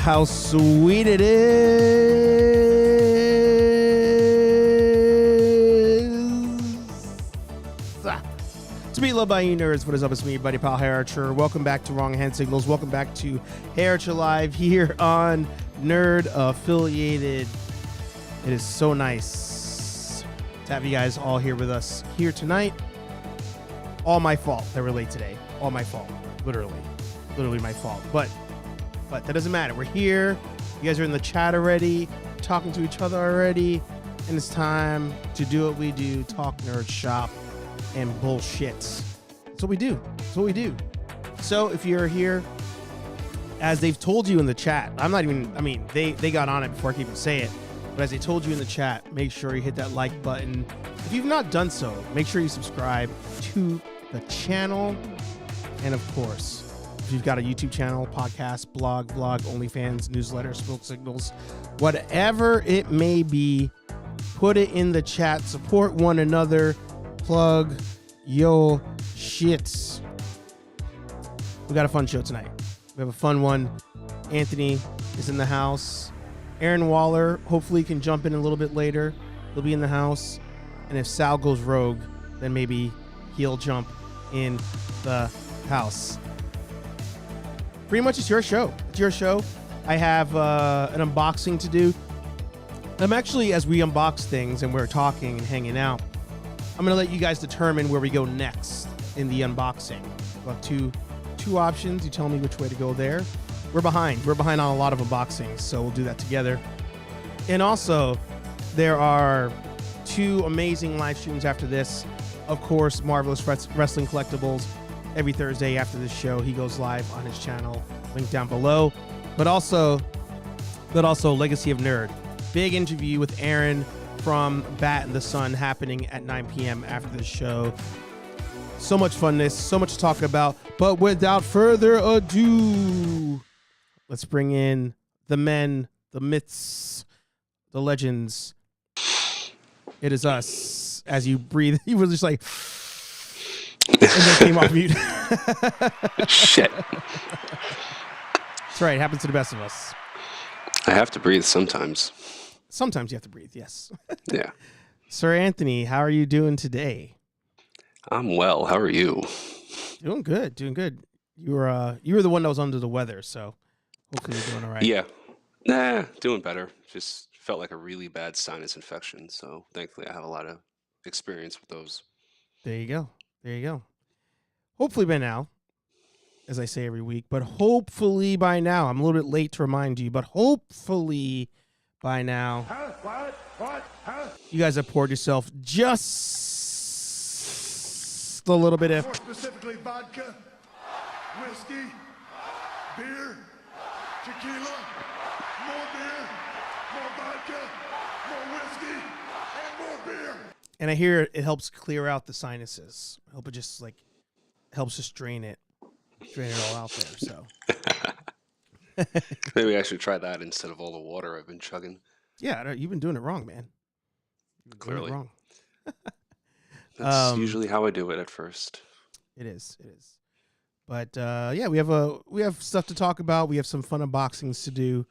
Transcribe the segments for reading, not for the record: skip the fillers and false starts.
how sweet it is to be loved by you nerds. What is up? It's me, your buddy pal HeyArcher. Welcome back to Wrong Hand Signals. Welcome back to HeyArcher Live here on Nerd Affiliated. It is so nice to have you guys all here with us here tonight. All my fault that we're late today. All my fault. Literally my fault. But that doesn't matter. We're here. You guys are in the chat already, talking to each other already, and it's time to do what we do: talk nerd shop and bullshit. That's what we do. So if you're here, as they've told you in the chat, they got on it before I can even say it, but as they told you in the chat, make sure you hit that like button. If you've not done so, make sure you subscribe to the channel. And of course, if you've got a YouTube channel, podcast, blog, OnlyFans, newsletter, smoke signals, whatever it may be, put it in the chat. Support one another. Plug your shits. We got a fun show tonight. We have a fun one. Anthony is in the house. Aaron Waller hopefully can jump in a little bit later. He'll be in the house. And if Sal goes rogue, then maybe he'll jump in the house. Pretty much it's your show. I have an unboxing to do. I'm actually, as we unbox things and we're talking and hanging out, I'm going to let you guys determine where we go next in the unboxing. We'll have two options. You tell me which way to go there. We're behind on a lot of unboxings, so we'll do that together. And also, there are two amazing live streams after this. Of course, Marvelous Wrestling Collectibles. Every Thursday after this show, he goes live on his channel, link down below. But also Legacy of Nerd. Big interview with Aaron from Bat and the Sun happening at 9 p.m. after the show. So much funness, so much to talk about. But without further ado, let's bring in the men, the myths, the legends. It is us. As you breathe, he was just like, and then came off mute. Shit. That's right. It happens to the best of us. I have to breathe sometimes. Sometimes you have to breathe, yes. Yeah. Sir Anthony, how are you doing today? I'm well. How are you? Doing good. You were the one that was under the weather, so hopefully you're doing all right. Yeah. Nah, doing better. Just felt like a really bad sinus infection, so thankfully I have a lot of experience with those. There you go. Hopefully by now, as I say every week, but hopefully by now, I'm a little bit late to remind you, but hopefully by now, you guys have poured yourself just a little bit of... More specifically, vodka, whiskey, beer, tequila, more beer, more vodka, more whiskey, and more beer. And I hear it helps clear out the sinuses. I hope it just helps us drain it all out there. So Maybe I should try that instead of all the water I've been chugging. yeah, you've been doing it wrong, man. Clearly. Wrong. That's usually how I do it at first. It is. But yeah, we have stuff to talk about. We have some fun unboxings to do.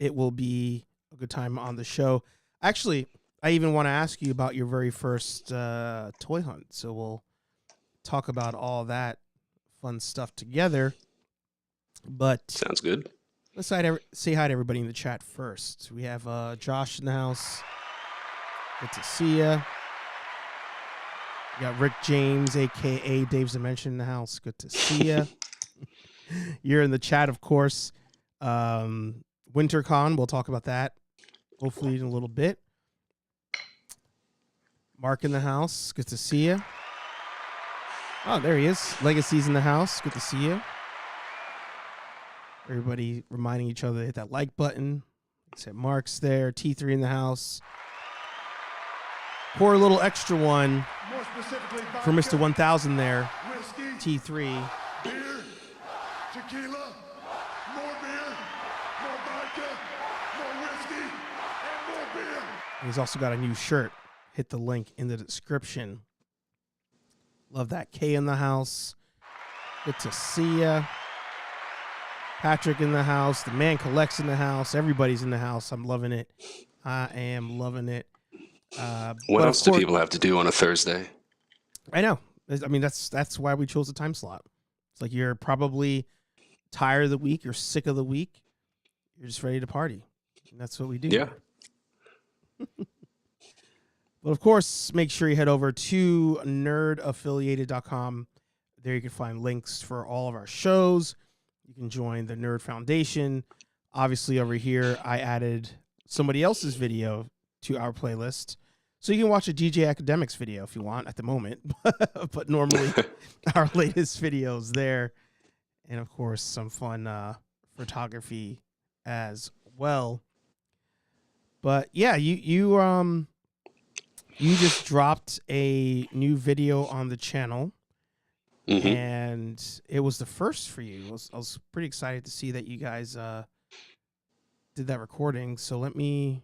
It will be a good time on the show. Actually, I even want to ask you about your very first toy hunt. So we'll talk about all that fun stuff together. But Sounds good. let's say hi to everybody in the chat first. We have Josh in the house. Good to see ya. We got Rick James, a.k.a. Dave's Dimension, in the house. Good to see ya. You're in the chat, of course. WinterCon, we'll talk about that hopefully in a little bit. Mark in the house. Good to see you. Oh, there he is. Legacy's in the house. Good to see you. Everybody reminding each other to hit that like button. Except Mark's there. T3 in the house. Pour a little extra one for Mr. 1000 there. Whiskey, T3. beer, tequila, more beer, more vodka, more whiskey, and more beer. And he's also got a new shirt. Hit the link in the description. Love that. K in the house. Good to see ya. Patrick in the house. The man collects in the house. Everybody's in the house. I'm loving it. I am loving it. What but else of do course, people have to do on a Thursday? I know. I mean, that's why we chose the time slot. It's like you're probably tired of the week. You're sick of the week. You're just ready to party. And that's what we do. Yeah. But of course, make sure you head over to nerdaffiliated.com. There you can find links for all of our shows. You can join the Nerd Foundation. Obviously, over here, I added somebody else's video to our playlist. So you can watch a DJ Academics video if you want at the moment. But normally, our latest videos there. And of course, some fun photography as well. But yeah, you just dropped a new video on the channel, and it was the first for you. I was pretty excited to see that you guys did that recording. So let me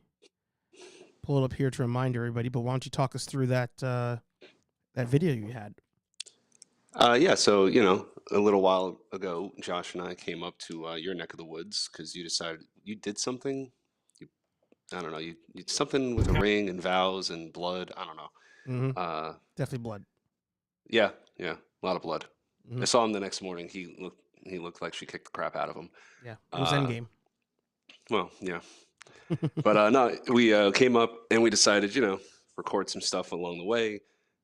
pull it up here to remind everybody. But why don't you talk us through that video you had? Yeah, so, a little while ago, Josh and I came up to your neck of the woods because you decided you did something. I don't know, you something with a ring and vows and blood. I don't know. Mm-hmm. Definitely blood. Yeah, a lot of blood. Mm-hmm. I saw him the next morning. He looked like she kicked the crap out of him. Yeah, it was Endgame. Well, yeah. But no, we came up and we decided, record some stuff along the way,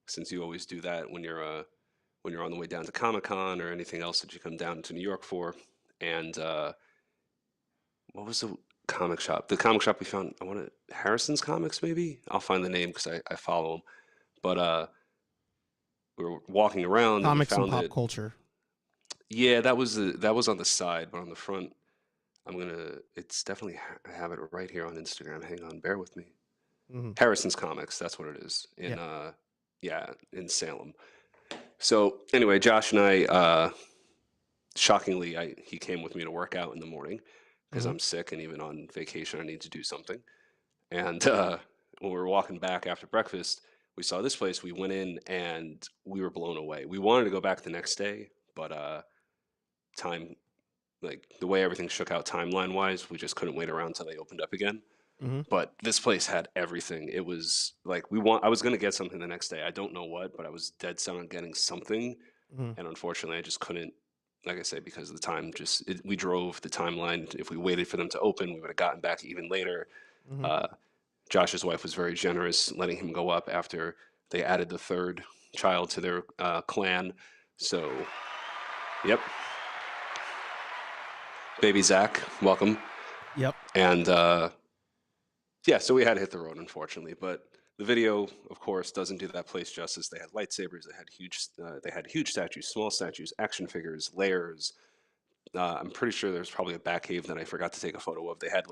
since you always do that when you're on the way down to Comic-Con or anything else that you come down to New York for. And what was the comic shop? The comic shop we found, I wanted Harrison's Comics, maybe? I'll find the name because I follow him. But we were walking around Comics and we and found pop culture. Yeah, that was on the side, but on the front, it's definitely, I have it right here on Instagram. Hang on, bear with me. Mm-hmm. Harrison's Comics, that's what it is in in Salem. So anyway, Josh and I, shockingly, he came with me to work out in the morning because I'm sick, and even on vacation, I need to do something. And when we were walking back after breakfast, we saw this place. We went in, and we were blown away. We wanted to go back the next day, but time, like the way everything shook out timeline-wise, we just couldn't wait around until they opened up again. Mm-hmm. But this place had everything. It was like I was going to get something the next day. I don't know what, but I was dead set on getting something. Mm-hmm. And unfortunately, I just couldn't, like I said, because of the time, we drove the timeline. If we waited for them to open, we would have gotten back even later. Mm-hmm. Josh's wife was very generous, letting him go up after they added the third child to their clan. So, yep. Baby Zach, welcome. Yep. And yeah, so we had to hit the road, unfortunately. But the video, of course, doesn't do that place justice. They had lightsabers. They had huge statues, small statues, action figures, layers. I'm pretty sure there's probably a Batcave that I forgot to take a photo of. They had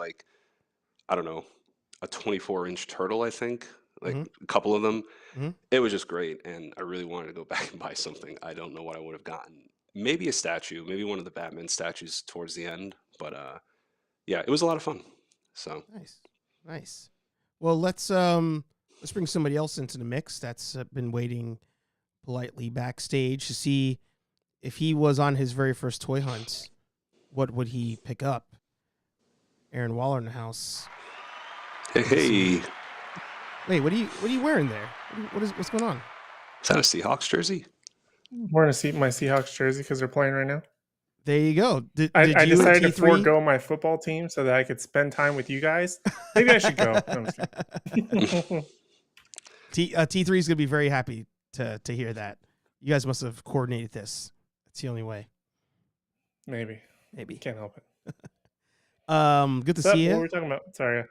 I don't know, a 24-inch turtle, I think, a couple of them. Mm-hmm. It was just great, and I really wanted to go back and buy something. I don't know what I would have gotten. Maybe a statue, maybe one of the Batman statues towards the end. But yeah, it was a lot of fun. So nice. Well, let's bring somebody else into the mix that's been waiting politely backstage to see if he was on his very first toy hunt. What would he pick up? Aaron Waller in the house. Hey. Wait, what are you wearing there? What's going on? Is that a Seahawks jersey? I'm wearing my Seahawks jersey because they're playing right now. There you go. I decided to forego my football team so that I could spend time with you guys. Maybe I should go. No, I'm just kidding. T3 is going to be very happy to hear that. You guys must have coordinated this. That's the only way. Maybe. Can't help it. Good to see you. What were we talking about? Sorry,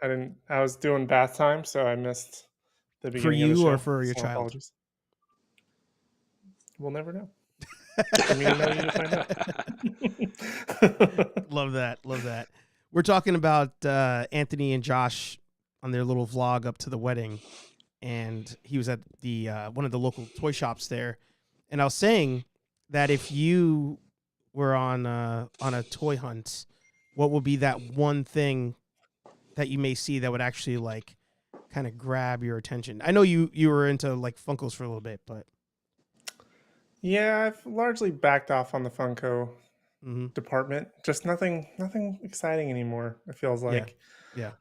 I was doing bath time, so I missed the beginning. For you of the show. or for your So child? Apologies. We'll never know. I mean, no, you find out. Love that. We're talking about Anthony and Josh on their little vlog up to the wedding, and he was at the one of the local toy shops there, and I was saying that if you were on a toy hunt, what would be that one thing that you may see that would actually kind of grab your attention? I know you were into Funkos for a little bit, but Yeah, I've largely backed off on the Funko department. Just nothing exciting anymore. It feels like. Yeah.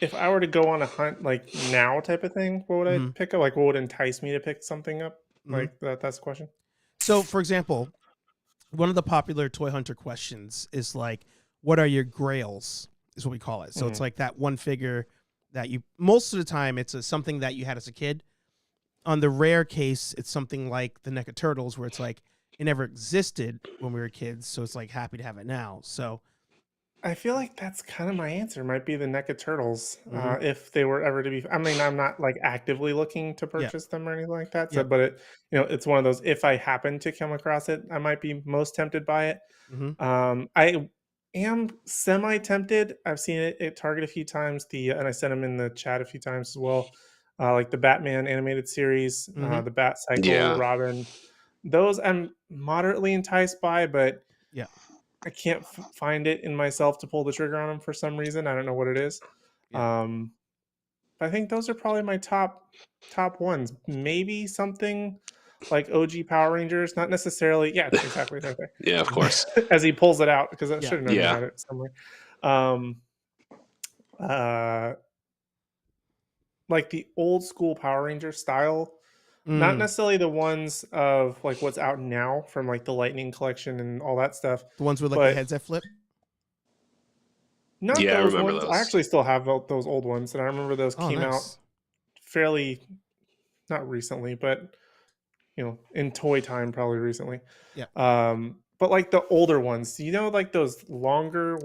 If I were to go on a hunt like now type of thing, what would I pick up? Like, what would entice me to pick something up? Like that's the question. So, for example, one of the popular toy hunter questions is like, what are your grails? Is what we call it. So it's like that one figure that you, most of the time, it's something that you had as a kid. On the rare case, it's something like the NECA Turtles, where it's like it never existed when we were kids, so it's like happy to have it now. So I feel like that's kind of my answer. Might be the NECA Turtles, if they were ever to be. I mean, I'm not like actively looking to purchase them or anything like that. So, but it, it's one of those. If I happen to come across it, I might be most tempted by it. I am semi tempted. I've seen it at Target a few times. And I sent them in the chat a few times as well. Like the Batman animated series, the Bat Cycle, Robin. Those I'm moderately enticed by, but I can't find it in myself to pull the trigger on them for some reason. I don't know what it is. But I think those are probably my top ones. Maybe something like OG Power Rangers, not necessarily. Yeah, it's exactly right there. Yeah, of course. As he pulls it out, because I should have known I had it somewhere. Like the old school Power Ranger style. Not necessarily the ones of like what's out now from like the Lightning collection and all that stuff. The ones with like the heads that flip? Not those ones. Those. I actually still have those old ones, and I remember those came out fairly, not recently, but in toy time, probably recently. Yeah. But like the older ones, like those longer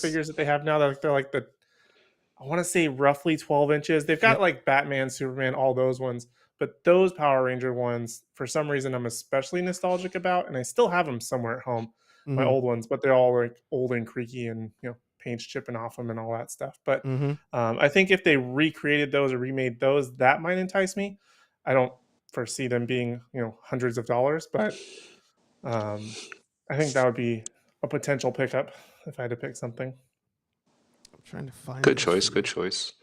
figures that they have now. They're like I want to say roughly 12 inches. They've got like Batman, Superman, all those ones. But those Power Ranger ones, for some reason, I'm especially nostalgic about, and I still have them somewhere at home, my old ones. But they're all like old and creaky, and paint's chipping off them and all that stuff. But I think if they recreated those or remade those, that might entice me. I don't foresee them being hundreds of dollars, but I think that would be a potential pickup if I had to pick something. I'm trying to find. Good choice. Good choice.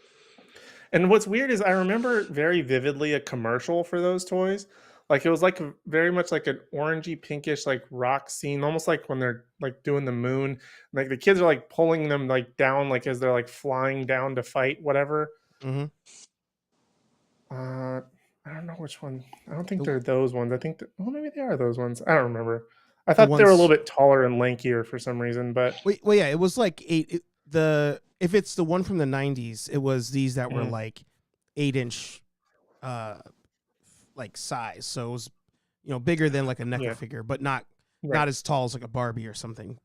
And what's weird is I remember very vividly a commercial for those toys. Like it was like very much like an orangey pinkish like rock scene, almost like when they're like doing the moon. Like the kids are like pulling them like down, like as they're like flying down to fight whatever. I don't know which one. I don't think they're those ones. I think maybe they are those ones. I don't remember. I thought they were a little bit taller and lankier for some reason, but it was like if it's the one from the 90s, it was these that were like 8-inch like size. So it was bigger than like a NECA figure, but not as tall as like a Barbie or something.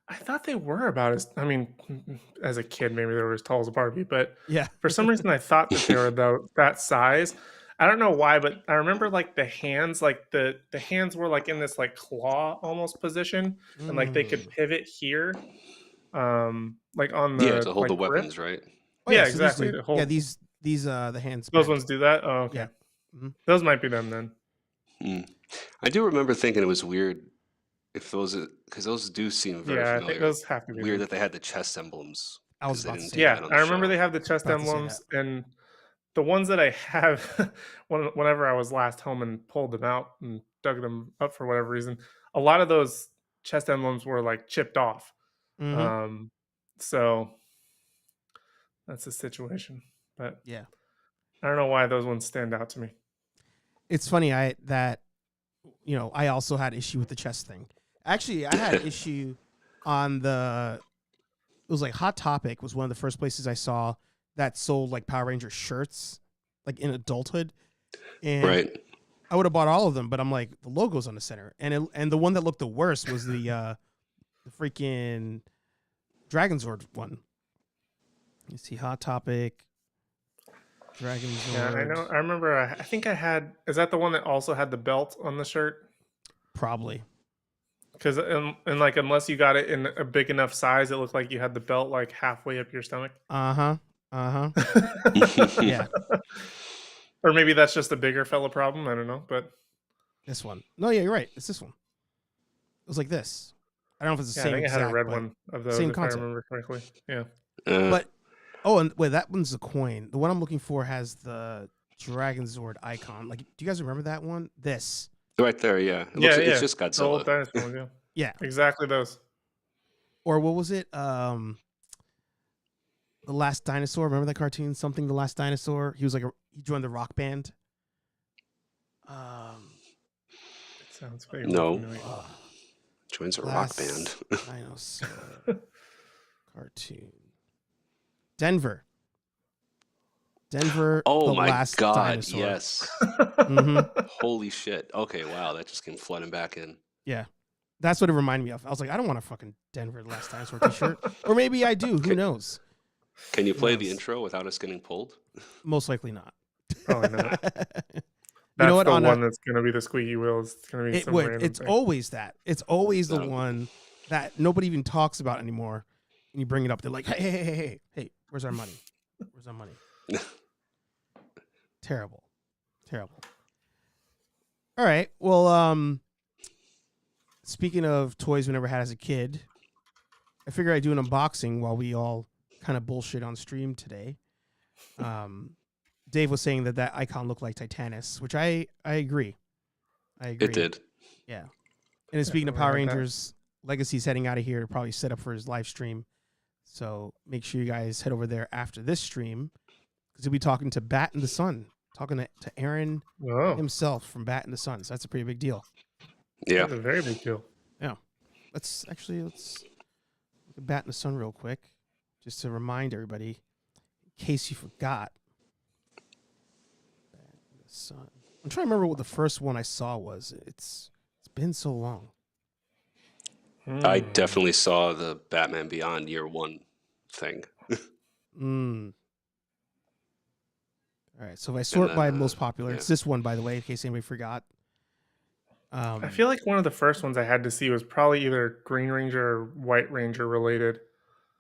I thought they were about as a kid, maybe they were as tall as a Barbie, but for some reason I thought that they were that size. I don't know why, but I remember like the hands, like the hands were like in this like claw almost position, and like they could pivot here. Like on the to hold like, the weapons, grip. right? Oh, yeah, exactly. These the hands. Those ones do that. Oh, okay. Those might be them then. I do remember thinking it was weird if those, because those do seem very familiar. I think those have to be weird that they had the chest emblems. I was about to say I remember they have the chest emblems, and the ones that I have, whenever I was last home and pulled them out and dug them up for whatever reason, a lot of those chest emblems were like chipped off. So that's the situation, but I don't know why those ones stand out to me. It's funny I also had issue with the chest thing. Actually, I had issue on it was like Hot Topic was one of the first places I saw that sold like Power Ranger shirts like in adulthood, and I would have bought all of them, but I'm like, the logo's on the center, and the one that looked the worst was the freaking Dragon Zord one. You see Hot Topic, Dragon Zord. Yeah, I know. I remember. I think I had. Is that the one that also had the belt on the shirt? Probably. Because and like unless you got it in a big enough size, it looked like you had the belt like halfway up your stomach. Yeah. Or maybe that's just a bigger fella problem. I don't know, but this one. No, yeah, you're right. It's this one. It was like this. I don't know if it's the same. I think I had a red one of those, if I remember correctly. Yeah. But and wait, that one's the coin. The one I'm looking for has the Dragon Zord icon. Like, do you guys remember that one? This. Right there, yeah. It Yeah, looks. It's yeah. just The old Godzilla. dinosaur one, yeah. Yeah. Exactly those. Or what was it? The Last Dinosaur. Remember that cartoon? Something The Last Dinosaur. He was like he joined the rock band. It sounds vaguely No, familiar. joins a rock Last band. Dinosaur cartoon. Denver. Oh the my Last God! Dinosaur. Yes. Holy shit! Okay, wow, that just came flooding back in. Yeah. That's what it reminded me of. I was like, I don't want a fucking Denver The Last Dinosaur t-shirt. Or maybe I do. Who knows? Can you Who play the knows? intro without us getting pulled? Most likely not. Probably not. You know That's what? the one that's going to be the squeaky wheel. It's going to be It some would. random It's thing. always that. It's always the No. one that nobody even talks about anymore. And you bring it up. They're like, hey, where's our money? Where's our money? Terrible. All right. Well, speaking of toys we never had as a kid, I figured I'd do an unboxing while we all kind of bullshit on stream today. Dave was saying that icon looked like Titanus, which I agree. It did. Yeah. And speaking of Definitely Power like that. Rangers, Legacy's heading out of here to probably set up for his live stream. So make sure you guys head over there after this stream because he'll be talking to Bat in the Sun, talking to Aaron Oh, himself from Bat in the Sun. So that's a pretty big deal. Yeah. that's a very big deal. Let's look at Bat in the Sun real quick, just to remind everybody, in case you forgot. Bat in the Sun. I'm trying to remember what the first one I saw was. It's been so long. I definitely saw the Batman Beyond Year One thing. All right, so if I sort by most popular, yeah. it's this one, by the way, in case anybody forgot. I feel like one of the first ones I had to see was probably either Green Ranger or White Ranger related.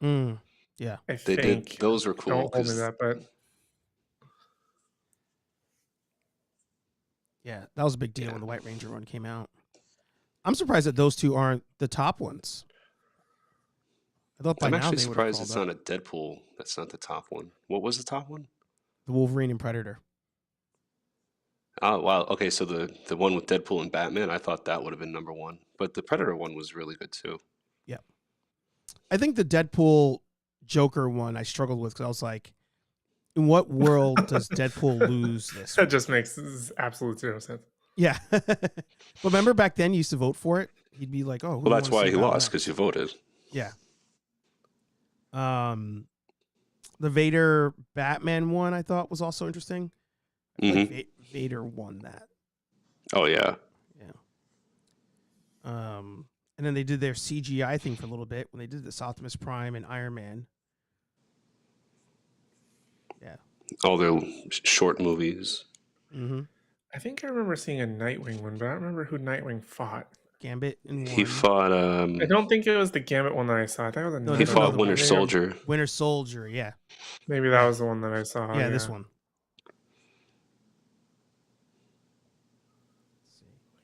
Yeah. I They think. did. Those were cool. Don't hold me 'cause- to that, but Yeah, that was a big deal when the White Ranger one came out. I'm surprised that those two aren't the top ones. I thought by I'm now actually they would have surprised called it's up not a Deadpool. That's not the top one. What was the top one? the Wolverine and Predator. Oh wow. Okay, so the one with Deadpool and Batman, I thought that would have been number one, but the Predator one was really good too. Yeah. I think the Deadpool Joker one I struggled with because I was like, in what world does Deadpool lose this? that just makes absolute zero sense. Yeah. But remember back then you used to vote for it? He'd be like, oh, who do Well, you that's wanna why see he battle lost next? because you voted. Yeah. The Vader Batman one I thought was also interesting. I feel like Vader won that. Oh yeah. And then they did their CGI thing for a little bit when they did the Optimus Prime and Iron Man. Yeah. All their short movies. I think I remember seeing a Nightwing one, but I don't remember who Nightwing fought. Gambit in one. He fought. I don't think it was the Gambit one that I saw. I think it was a No, He no, fought no, Winter maybe- Soldier. Winter Soldier, yeah. Maybe that was the one that I saw. Yeah, this one.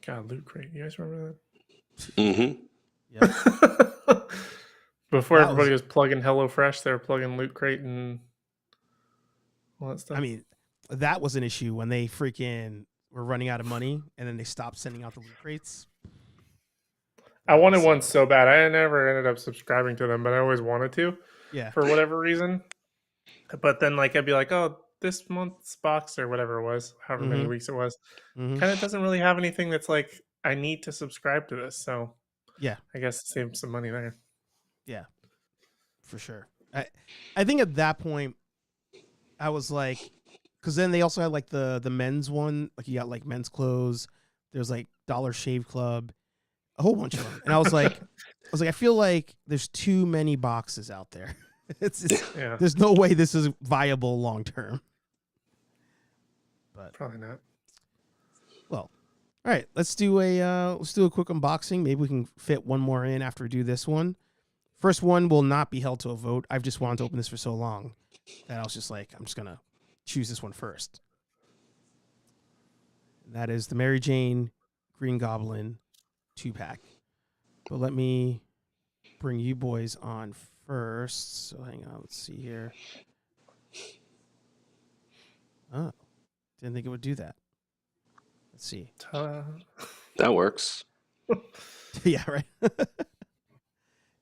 God, Loot Crate. You guys remember Mm-hmm. Yeah. that? Before That everybody was plugging HelloFresh, they were plugging Loot Crate and all that stuff. I mean, that was an issue when they freaking were running out of money and then they stopped sending out the loot crates. I wanted one so bad. I never ended up subscribing to them, but I always wanted to Yeah. for whatever reason. But then, like, I'd be like, oh, this month's box or whatever it was, however many weeks it was, Mhm. kind of doesn't really have anything that's like, I need to subscribe to this. So Yeah. I guess save some money there. Yeah. For sure. I think at that point, I was like, because then they also had like the men's one, like you got like men's clothes. There's like Dollar Shave Club, a whole bunch of them, and I was like, I feel like there's too many boxes out there. It's Yeah, there's no way this is viable long term. But probably not. well, all right, let's do a quick unboxing. Maybe we can fit one more in after we do this one. First one will not be held to a vote. I've just wanted to open this for so long that I was just like, I'm just gonna choose this one first. And that is the Mary Jane Green Goblin 2-pack. But let me bring you boys on first. So hang on, let's see here. Oh, didn't think it would do that. Let's see. Ta-da. That works. Yeah, right.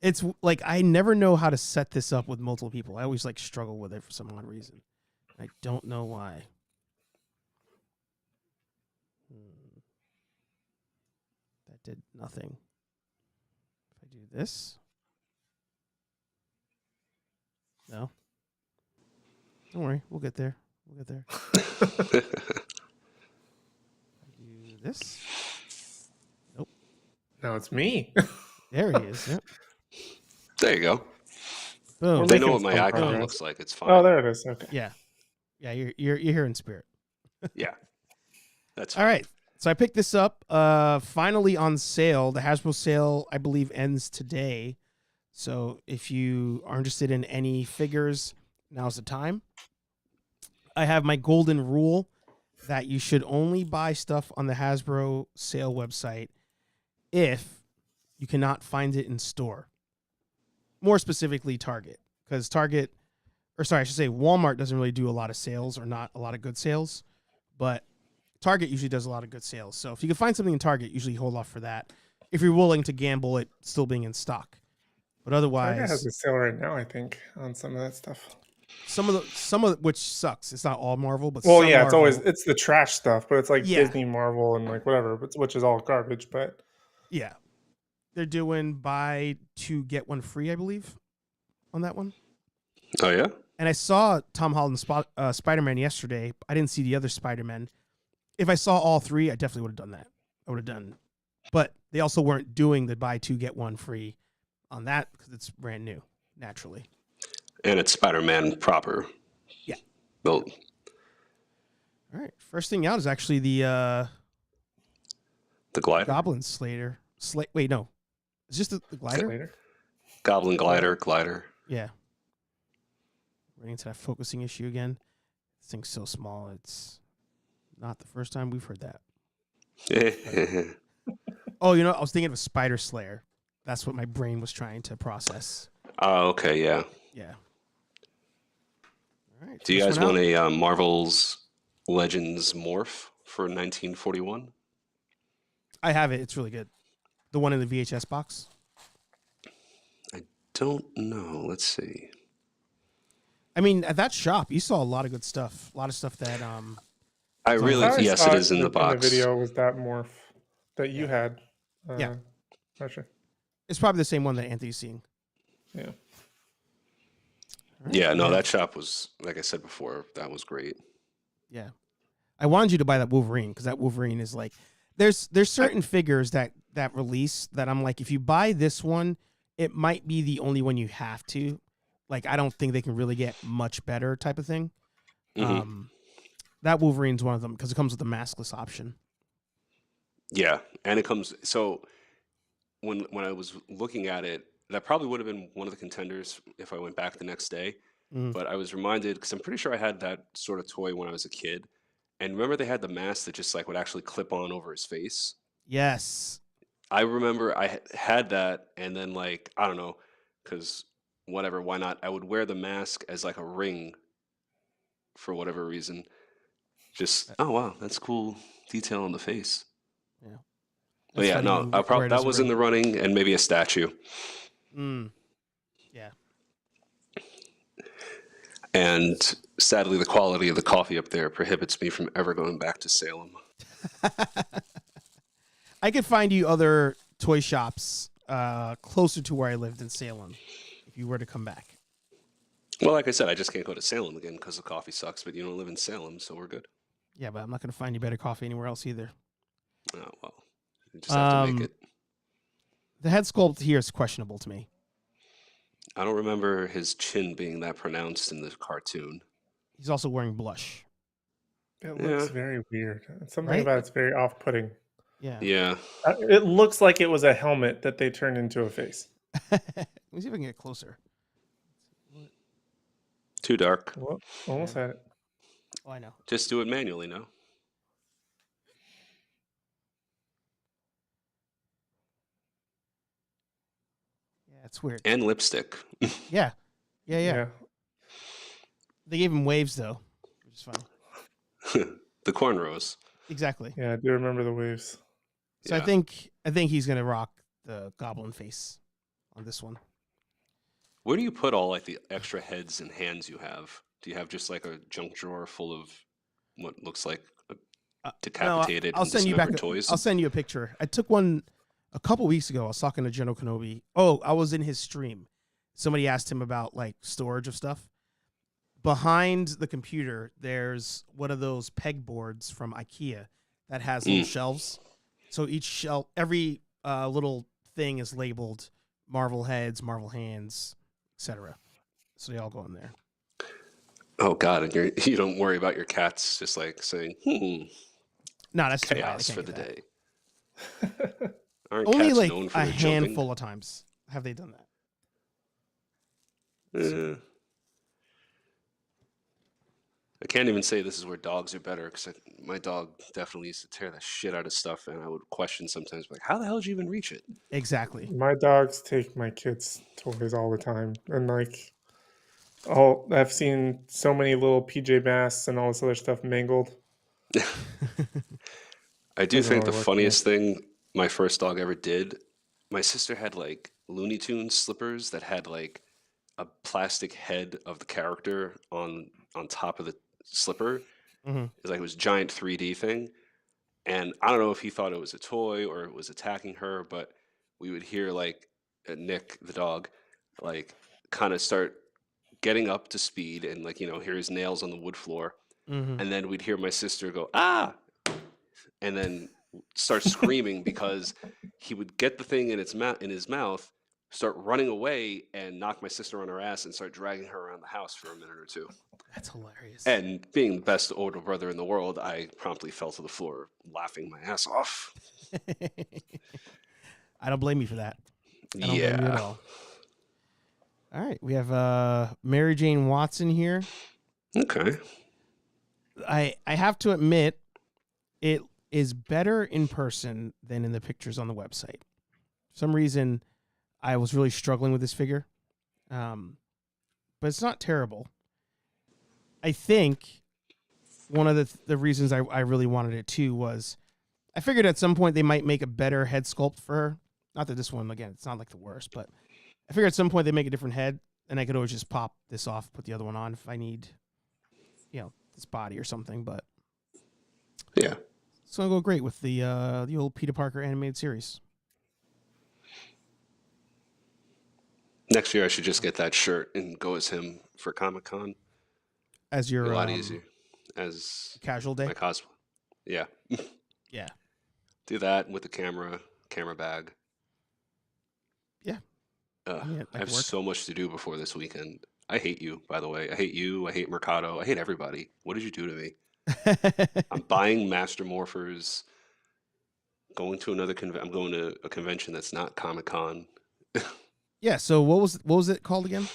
It's like I never know how to set this up with multiple people. I always like struggle with it for some odd reason. I don't know why. That did nothing. If I do this. No. Don't worry, we'll get there. We'll get there. I do this. Nope. No, it's me. There he is. Yep. There you go. Boom. We're They know making what my some icon progress. looks like. It's fine. Oh, there it is. Okay. Yeah. Yeah, you're here in spirit. Yeah. That's All right. So I picked this up finally on sale. The Hasbro sale, I believe, ends today. So if you are interested in any figures, now's the time. I have my golden rule that you should only buy stuff on the Hasbro sale website if you cannot find it in store. More specifically, Target. Because I should say Walmart doesn't really do a lot of sales or not a lot of good sales. But Target usually does a lot of good sales. So if you can find something in Target, usually hold off for that. If you're willing to gamble it still being in stock. But otherwise, Target has a sale right now, I think, on some of that stuff. some of which sucks. It's not all Marvel, but Well, some yeah, it's Marvel. it's the trash stuff, but it's like Yeah. Disney, Marvel, and like whatever, which is all garbage. But Yeah. They're doing buy two, get one free, I believe, on that one. Oh, yeah? And I saw Tom Holland's Spider-Man yesterday. I didn't see the other Spider-Man. If I saw all three, I definitely would have done that. I would have done. But they also weren't doing the buy two, get one free on that because it's brand new, naturally. And it's Spider-Man proper. Yeah. Well, All right. First thing out is actually the the glider. Goblin Slayer. Wait, no. It's just the glider? later. Goblin glider. Yeah. Running into that focusing issue again. This thing's so small. It's not the first time we've heard that. Oh, you know, I was thinking of a Spider Slayer. That's what my brain was trying to process. Oh, okay, yeah. Yeah. All right. Do you first guys one want out. a Marvel's Legends morph for 1941? I have it. It's really good. The one in the VHS box. Don't know. Let's see. I mean, at that shop, you saw a lot of good stuff. A lot of stuff that I really, I yes, saw it is in the box. In the video was that morph that you had. Yeah. Archer. it's probably the same one that Anthony's seeing. Yeah. All right. Yeah, no, that shop was, like I said before, that was great. Yeah. I wanted you to buy that Wolverine because that Wolverine is like there's certain figures that release that I'm like, if you buy this one, it might be the only one you have to. Like, I don't think they can really get much better type of thing. Mhm. That Wolverine's one of them because it comes with the maskless option. Yeah, and it comes, so when I was looking at it, that probably would have been one of the contenders if I went back the next day. Mhm. But I was reminded, because I'm pretty sure I had that sort of toy when I was a kid. And remember they had the mask that just like would actually clip on over his face? Yes. I remember I had that, and then like, I don't know, because whatever, why not? I would wear the mask as like a ring for whatever reason. Just, oh wow, that's cool detail on the face. Yeah. But That's yeah, funny no, you wear it that as a was in ring. the running, and maybe a statue. Yeah. And sadly, the quality of the coffee up there prohibits me from ever going back to Salem. I could find you other toy shops closer to where I lived in Salem if you were to come back. Well, like I said, I just can't go to Salem again because the coffee sucks, but you don't live in Salem, so we're good. Yeah, but I'm not going to find you better coffee anywhere else either. Oh, well, you just have to make it. The head sculpt here is questionable to me. I don't remember his chin being that pronounced in the cartoon. He's also wearing blush. It looks Yeah. very weird. Something Right? about it's very off-putting. Yeah. Yeah. It looks like it was a helmet that they turned into a face. Let me see if I can get closer. Too dark. Well, almost had it. Oh, I know. Just do it manually, no? Yeah, it's weird. And lipstick. Yeah. Yeah. They gave him waves, though, which is funny. The cornrows. Exactly. Yeah, I do remember the waves. So I Yeah. think he's gonna rock the goblin face on this one. Where do you put all like the extra heads and hands you have? Do you have just like a junk drawer full of what looks like No, decapitated I'll and send you back. dismembered toys? I'll send you a picture. I took one a couple weeks ago. I was talking to General Kenobi. Oh, I was in his stream. Somebody asked him about like storage of stuff. Behind the computer, there's one of those pegboards from IKEA that has little shelves. So each shelf, every little thing is labeled Marvel heads, Marvel hands, etc. So they all go in there. Oh God! And you don't worry about your cats just like saying, No, that's too bad. I chaos can't for get the that. day. Aren't Only cats like known for a their jumping? handful of times have they done that. I can't even say this is where dogs are better because my dog definitely used to tear the shit out of stuff, and I would question sometimes, like, how the hell did you even reach it? Exactly. My dogs take my kids' toys all the time, and like, I've seen so many little PJ Masks and all this other stuff mangled. I do Doesn't think the really work for me. funniest thing my first dog ever did, my sister had like Looney Tunes slippers that had like a plastic head of the character on top of the slipper. Mhm. It's like it was a giant 3D thing. And I don't know if he thought it was a toy or it was attacking her, but we would hear like Nick, the dog, like kind of start getting up to speed and like, hear his nails on the wood floor. Mhm. And then we'd hear my sister go, ah, and then start screaming because he would get the thing in his mouth, start running away and knock my sister on her ass and start dragging her around the house for a minute or two. That's hilarious. And being the best older brother in the world, I promptly fell to the floor laughing my ass off. I don't blame you for that. I don't blame you at all. All right, we have Mary Jane Watson here. Okay. I have to admit, it is better in person than in the pictures on the website. For some reason, I was really struggling with this figure, but it's not terrible. I think one of the reasons I really wanted it too was I figured at some point they might make a better head sculpt for her. Not that this one, again, it's not like the worst, but I figured at some point they make a different head, and I could always just pop this off, put the other one on if I need, this body or something. But yeah, it's gonna go great with the old Peter Parker animated series. Next year I should just get that shirt and go as him for Comic-Con. As your a lot easier as casual day. My cosplay. Yeah. Yeah. Do that with the camera bag. Yeah. I have so much to do before this weekend. I hate you, by the way. I hate you. I hate Mercado. I hate everybody. What did you do to me? I'm buying Master Morphers. Going to another I'm going to a convention that's not Comic-Con. Yeah. So what was it called again?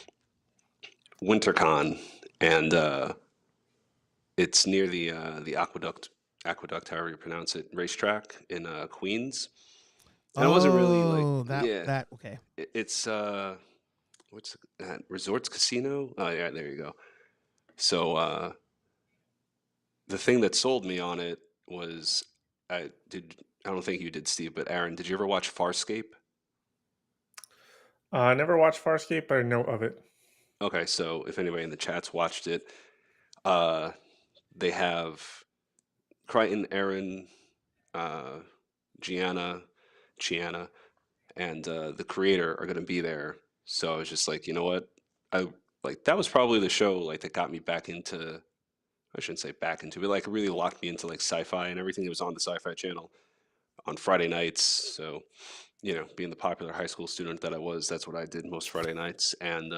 WinterCon, and it's near the Aqueduct, however you pronounce it, racetrack in Queens. And it wasn't really like that okay. It's what's that? Resorts Casino? Oh yeah, there you go. So the thing that sold me on it was I don't think you did, Steve, but Aaron, did you ever watch Farscape? I never watched Farscape, but I know of it. Okay, so if anybody in the chat's watched it, they have Crichton, Aaron, Gianna, and the creator are going to be there. So I was just like, you know what? That was probably the show like that got me back into. I shouldn't say back into, but like really locked me into like sci-fi and everything that was on the Sci-Fi Channel on Friday nights. So, being the popular high school student that I was, that's what I did most Friday nights. And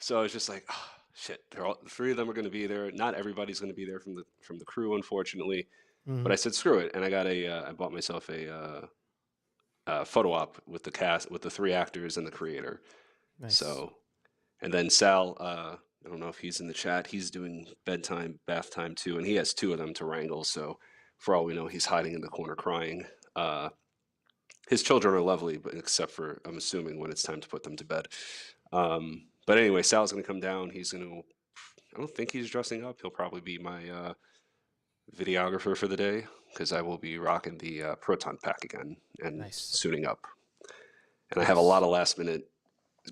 so I was just like, oh, shit, the three of them are going to be there. Not everybody's going to be there from the crew, unfortunately. Mm-hmm. But I said, screw it. And I got I bought myself a photo op with the cast, with the three actors and the creator. Nice. So, and then Sal, I don't know if he's in the chat. He's doing bath time too. And he has two of them to wrangle. So for all we know, he's hiding in the corner crying. His children are lovely, but except for, I'm assuming, when it's time to put them to bed. But anyway, Sal's going to come down. I don't think he's dressing up. He'll probably be my videographer for the day because I will be rocking the proton pack again and Nice. suiting up. And I have a lot of last minute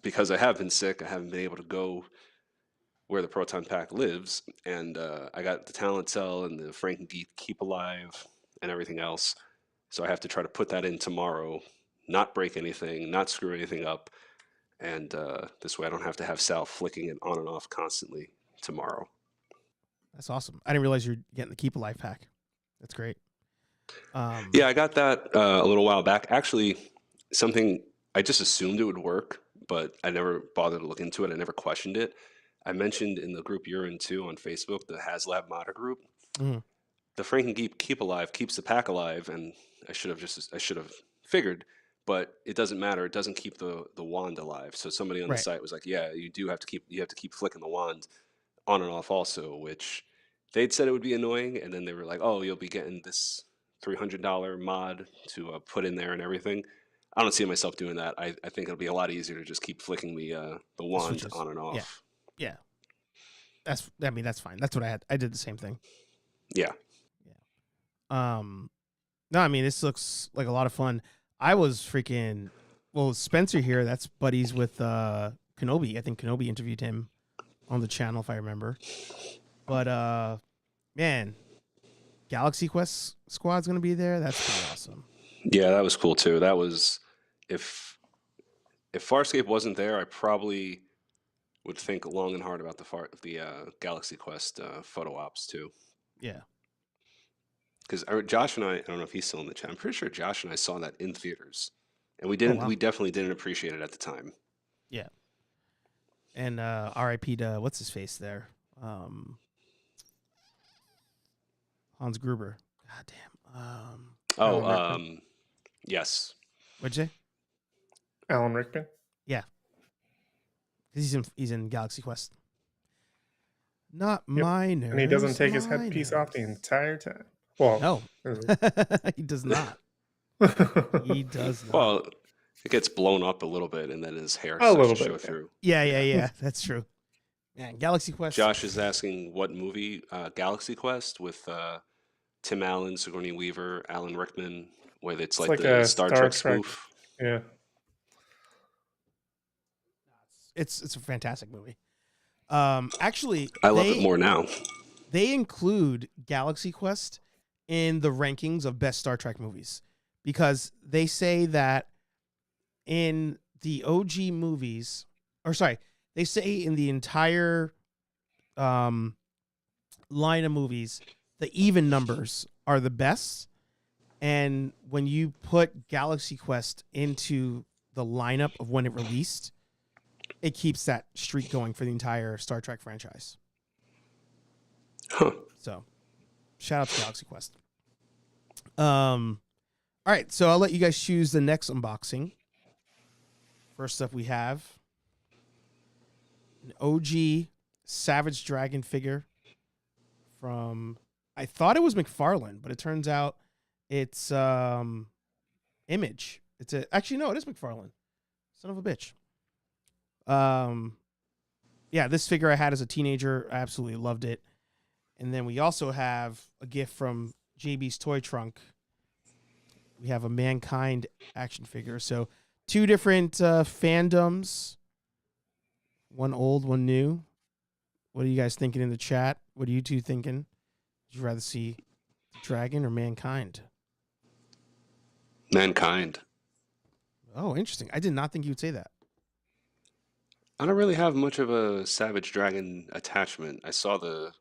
because I have been sick. I haven't been able to go where the proton pack lives, and I got the talent cell and the Frank keep alive and everything else. So I have to try to put that in tomorrow, not break anything, not screw anything up, and this way I don't have to have Sal flicking it on and off constantly tomorrow. That's awesome. I didn't realize you're getting the Keep Alive pack. That's great. Yeah, I got that a little while back. Actually, something I just assumed it would work, but I never bothered to look into it. I never questioned it. I mentioned in the group you're in too on Facebook, the HasLab Modder group. Mhm. The Franken Keep Alive keeps the pack alive, and I should have figured, but it doesn't matter. It doesn't keep the wand alive. So somebody on the Right. site was like, "Yeah, you have to keep flicking the wand on and off also," which they'd said it would be annoying, and then they were like, "Oh, you'll be getting this $300 mod to put in there and everything." I don't see myself doing that. I think it'll be a lot easier to just keep flicking the wand switches. on and off. Yeah. That's fine. That's what I had. I did the same thing. Yeah. No, I mean, this looks like a lot of fun. I was freaking, Spencer here, that's buddies with Kenobi. I think Kenobi interviewed him on the channel, if I remember. But, man, Galaxy Quest Squad's going to be there. That's pretty awesome. Yeah, that was cool too. That was, if Farscape wasn't there, I probably would think long and hard about the Galaxy Quest photo ops too. Yeah. Because Josh and I don't know if he's still in the chat. I'm pretty sure Josh and I saw that in theaters, and we didn't. wow. We definitely didn't appreciate it at the time. Yeah. And R.I.P. to what's his face there, Hans Gruber. God damn. Yes. What'd you say? Alan Rickman. Yeah. He's in Galaxy Quest. Not my nerves. And he doesn't take his my headpiece off the nerves. entire time. Well, No, he does not. He does not. Well, it gets blown up a little bit, and then his hair A starts little to show bit, yeah. through. Yeah. That's true. Man, Galaxy Quest. Josh is asking what movie, Galaxy Quest, with Tim Allen, Sigourney Weaver, Alan Rickman, where it's like the a Star Trek spoof. Yeah. It's a fantastic movie. Actually, I love it more now. They include Galaxy Quest in the rankings of best Star Trek movies because they say that in the OG movies, they say in the entire line of movies, the even numbers are the best. And when you put Galaxy Quest into the lineup of when it released, it keeps that streak going for the entire Star Trek franchise. Huh. So, shout out to Galaxy Quest. All right, so I'll let you guys choose the next unboxing. First up, we have an OG Savage Dragon figure from, I thought it was McFarlane, but it turns out it's Image. Actually, no, it is McFarlane. Son of a bitch. Yeah, this figure I had as a teenager. I absolutely loved it. And then we also have a gift from JB's Toy Trunk. We have a Mankind action figure. So 2 different fandoms. One old, one new. What are you guys thinking in the chat? What are you two thinking? Would you rather see Dragon or Mankind? Mankind. Oh, interesting. I did not think you would say that. I don't really have much of a Savage Dragon attachment. I saw the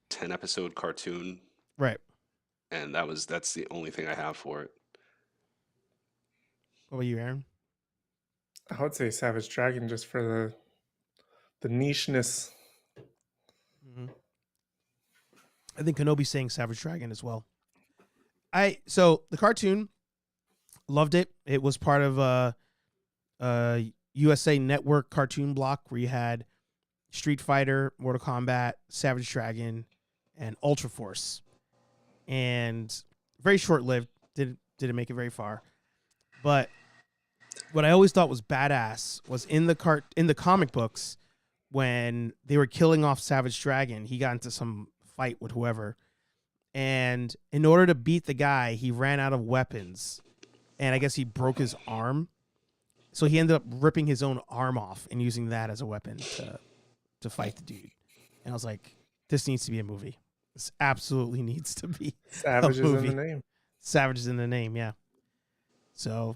10 episode cartoon, Right. and that's the only thing I have for it. What about you, Aaron? I would say Savage Dragon just for the nicheness. Mm-hmm. I think Kenobi's saying Savage Dragon as well. So the cartoon, loved it. It was part of a USA Network cartoon block where you had Street Fighter, Mortal Kombat, Savage Dragon, and Ultra Force. And very short-lived. Didn't make it very far. But what I always thought was badass was in the comic books when they were killing off Savage Dragon, he got into some fight with whoever. And in order to beat the guy, he ran out of weapons. And I guess he broke his arm. So he ended up ripping his own arm off and using that as a weapon to fight the dude. And I was like, this needs to be a movie. This absolutely needs to be Savage a is movie. in the name. Savage is in the name, yeah. So,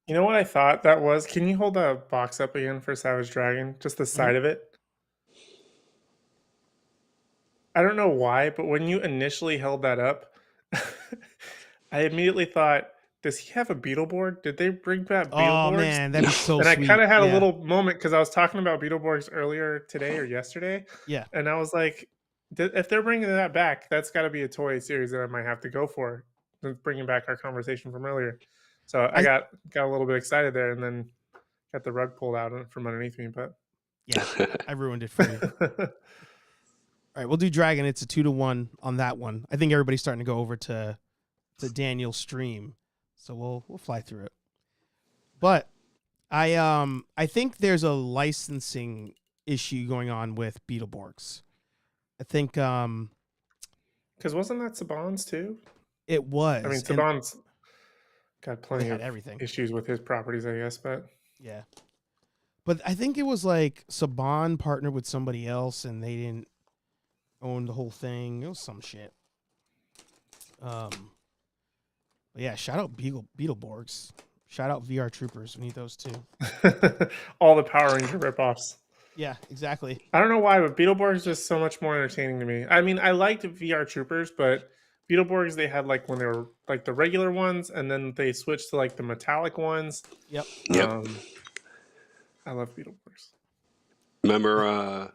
You know what I thought that was? Can you hold the box up again for Savage Dragon? Just the side of it? I don't know why, but when you initially held that up, I immediately thought, does he have a Beetleborg? Did they bring back Beetleborgs? oh man, that'd be so And sweet. I kind of had Yeah. a little moment because I was talking about Beetleborgs earlier today or yesterday. Yeah. And I was like, if they're bringing that back, that's got to be a toy series that I might have to go for. Bringing back our conversation from earlier. So I got a little bit excited there and then got the rug pulled out from underneath me. But Yeah, I ruined it for you. All right, we'll do Dragon. It's a 2-1 on that one. I think everybody's starting to go over to Daniel's stream, so we'll fly through it. But I think there's a licensing issue going on with Beetleborgs. I think because wasn't that Saban's too? it was. I mean, Saban's got plenty of everything issues with his properties, I guess. But yeah, but I think it was like Saban partnered with somebody else, and they didn't own the whole thing. It was some shit. But yeah, shout out Beetleborgs. Shout out VR Troopers. We need those too. all the Power Ranger ripoffs. Yeah, exactly. I don't know why, but Beetleborgs just so much more entertaining to me. I mean, I liked VR Troopers, but Beetleborgs, they had like when they were like the regular ones, and then they switched to like the metallic ones. Yep. I love Beetleborgs. Remember?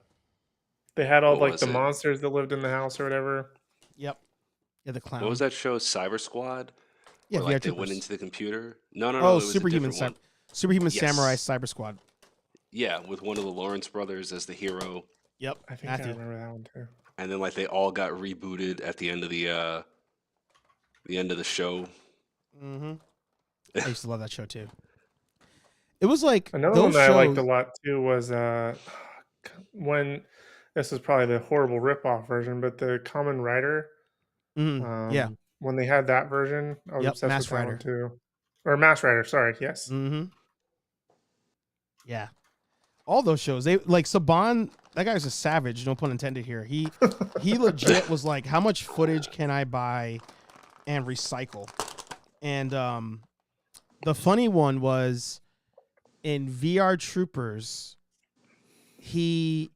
They had all what like was the it? monsters that lived in the house or whatever. Yep. Yeah, the clown. What was that show? Cyber Squad. Yeah, Where, VR like, they Troopers. went into the computer. No. It Oh, was a Superhuman different one. Superhuman Yes. Samurai Cyber Squad. Yeah, with one of the Lawrence brothers as the hero, Yep. I think Matthew. I remember that one too. and then like they all got rebooted at the end of the show. Mm-hmm. I used to love that show too. It was like Another those one that shows, I liked a lot too was when this was probably the horrible ripoff version, but the Common Rider. Yeah. When they had that version, I was Yep, obsessed Mask with that Rider. one too. Or Mask Rider, sorry, yes. Mm-hmm. Yeah. All those shows. They like Saban, that guy's a savage, no pun intended here. He legit was like, how much footage can I buy and recycle? And the funny one was in VR Troopers, it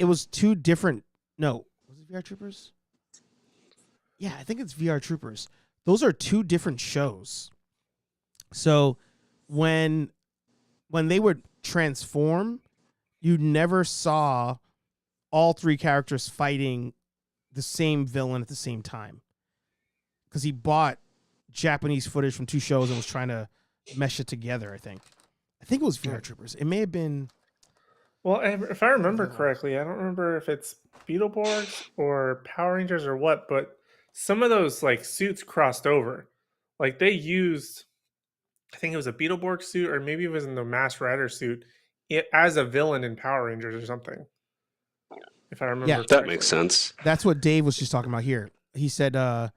was two different. No, was it VR Troopers? Yeah, I think it's VR Troopers. Those are two different shows. So when they would transform, you never saw all three characters fighting the same villain at the same time. Because he bought Japanese footage from two shows and was trying to mesh it together, I think. I think it was VR Troopers. It may have been... Well, if I remember correctly, I don't remember if it's Beetleborgs or Power Rangers or what, but some of those like suits crossed over. Like they used, I think it was a Beetleborg suit, or maybe it was in the Mask Rider suit, as a villain in Power Rangers or something. If I remember correctly. That makes sense. That's what Dave was just talking about here. He said the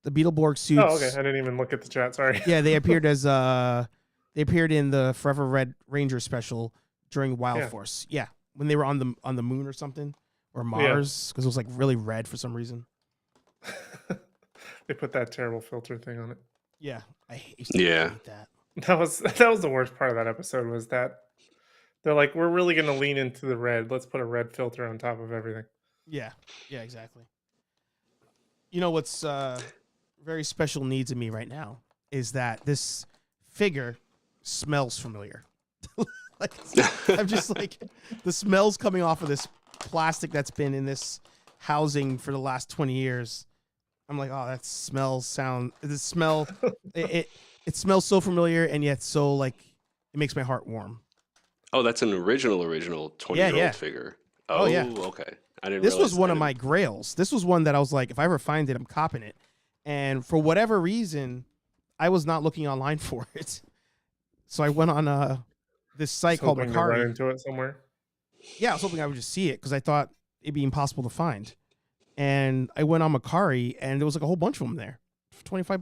Beetleborg suits... Oh, okay. I didn't even look at the chat. Sorry. Yeah, they appeared as they appeared in the Forever Red Ranger special during Wild Force. Yeah, when they were on the moon or something, or Mars, because it was like really red for some reason. They put that terrible filter thing on it. Yeah, I used to hate that. That was the worst part of that episode, was that they're like, we're really going to lean into the red. Let's put a red filter on top of everything. Yeah, exactly. You know what's very special needs of me right now is that this figure smells familiar. Like, I'm just like, the smells coming off of this plastic that's been in this housing for the last 20 years. I'm like, oh, that smells it smells so familiar, and yet so like it makes my heart warm. Oh, that's an original 20-year-old figure. Oh, yeah. Okay. I didn't. This was realize one of my grails. This was one that I was like, if I ever find it, I'm copping it. And for whatever reason, I was not looking online for it. So I went on this site called Hoping to run Mercari. into it somewhere. Yeah, I was hoping I would just see it because I thought it'd be impossible to find. and I went on Macari, and there was like a whole bunch of them there for $25.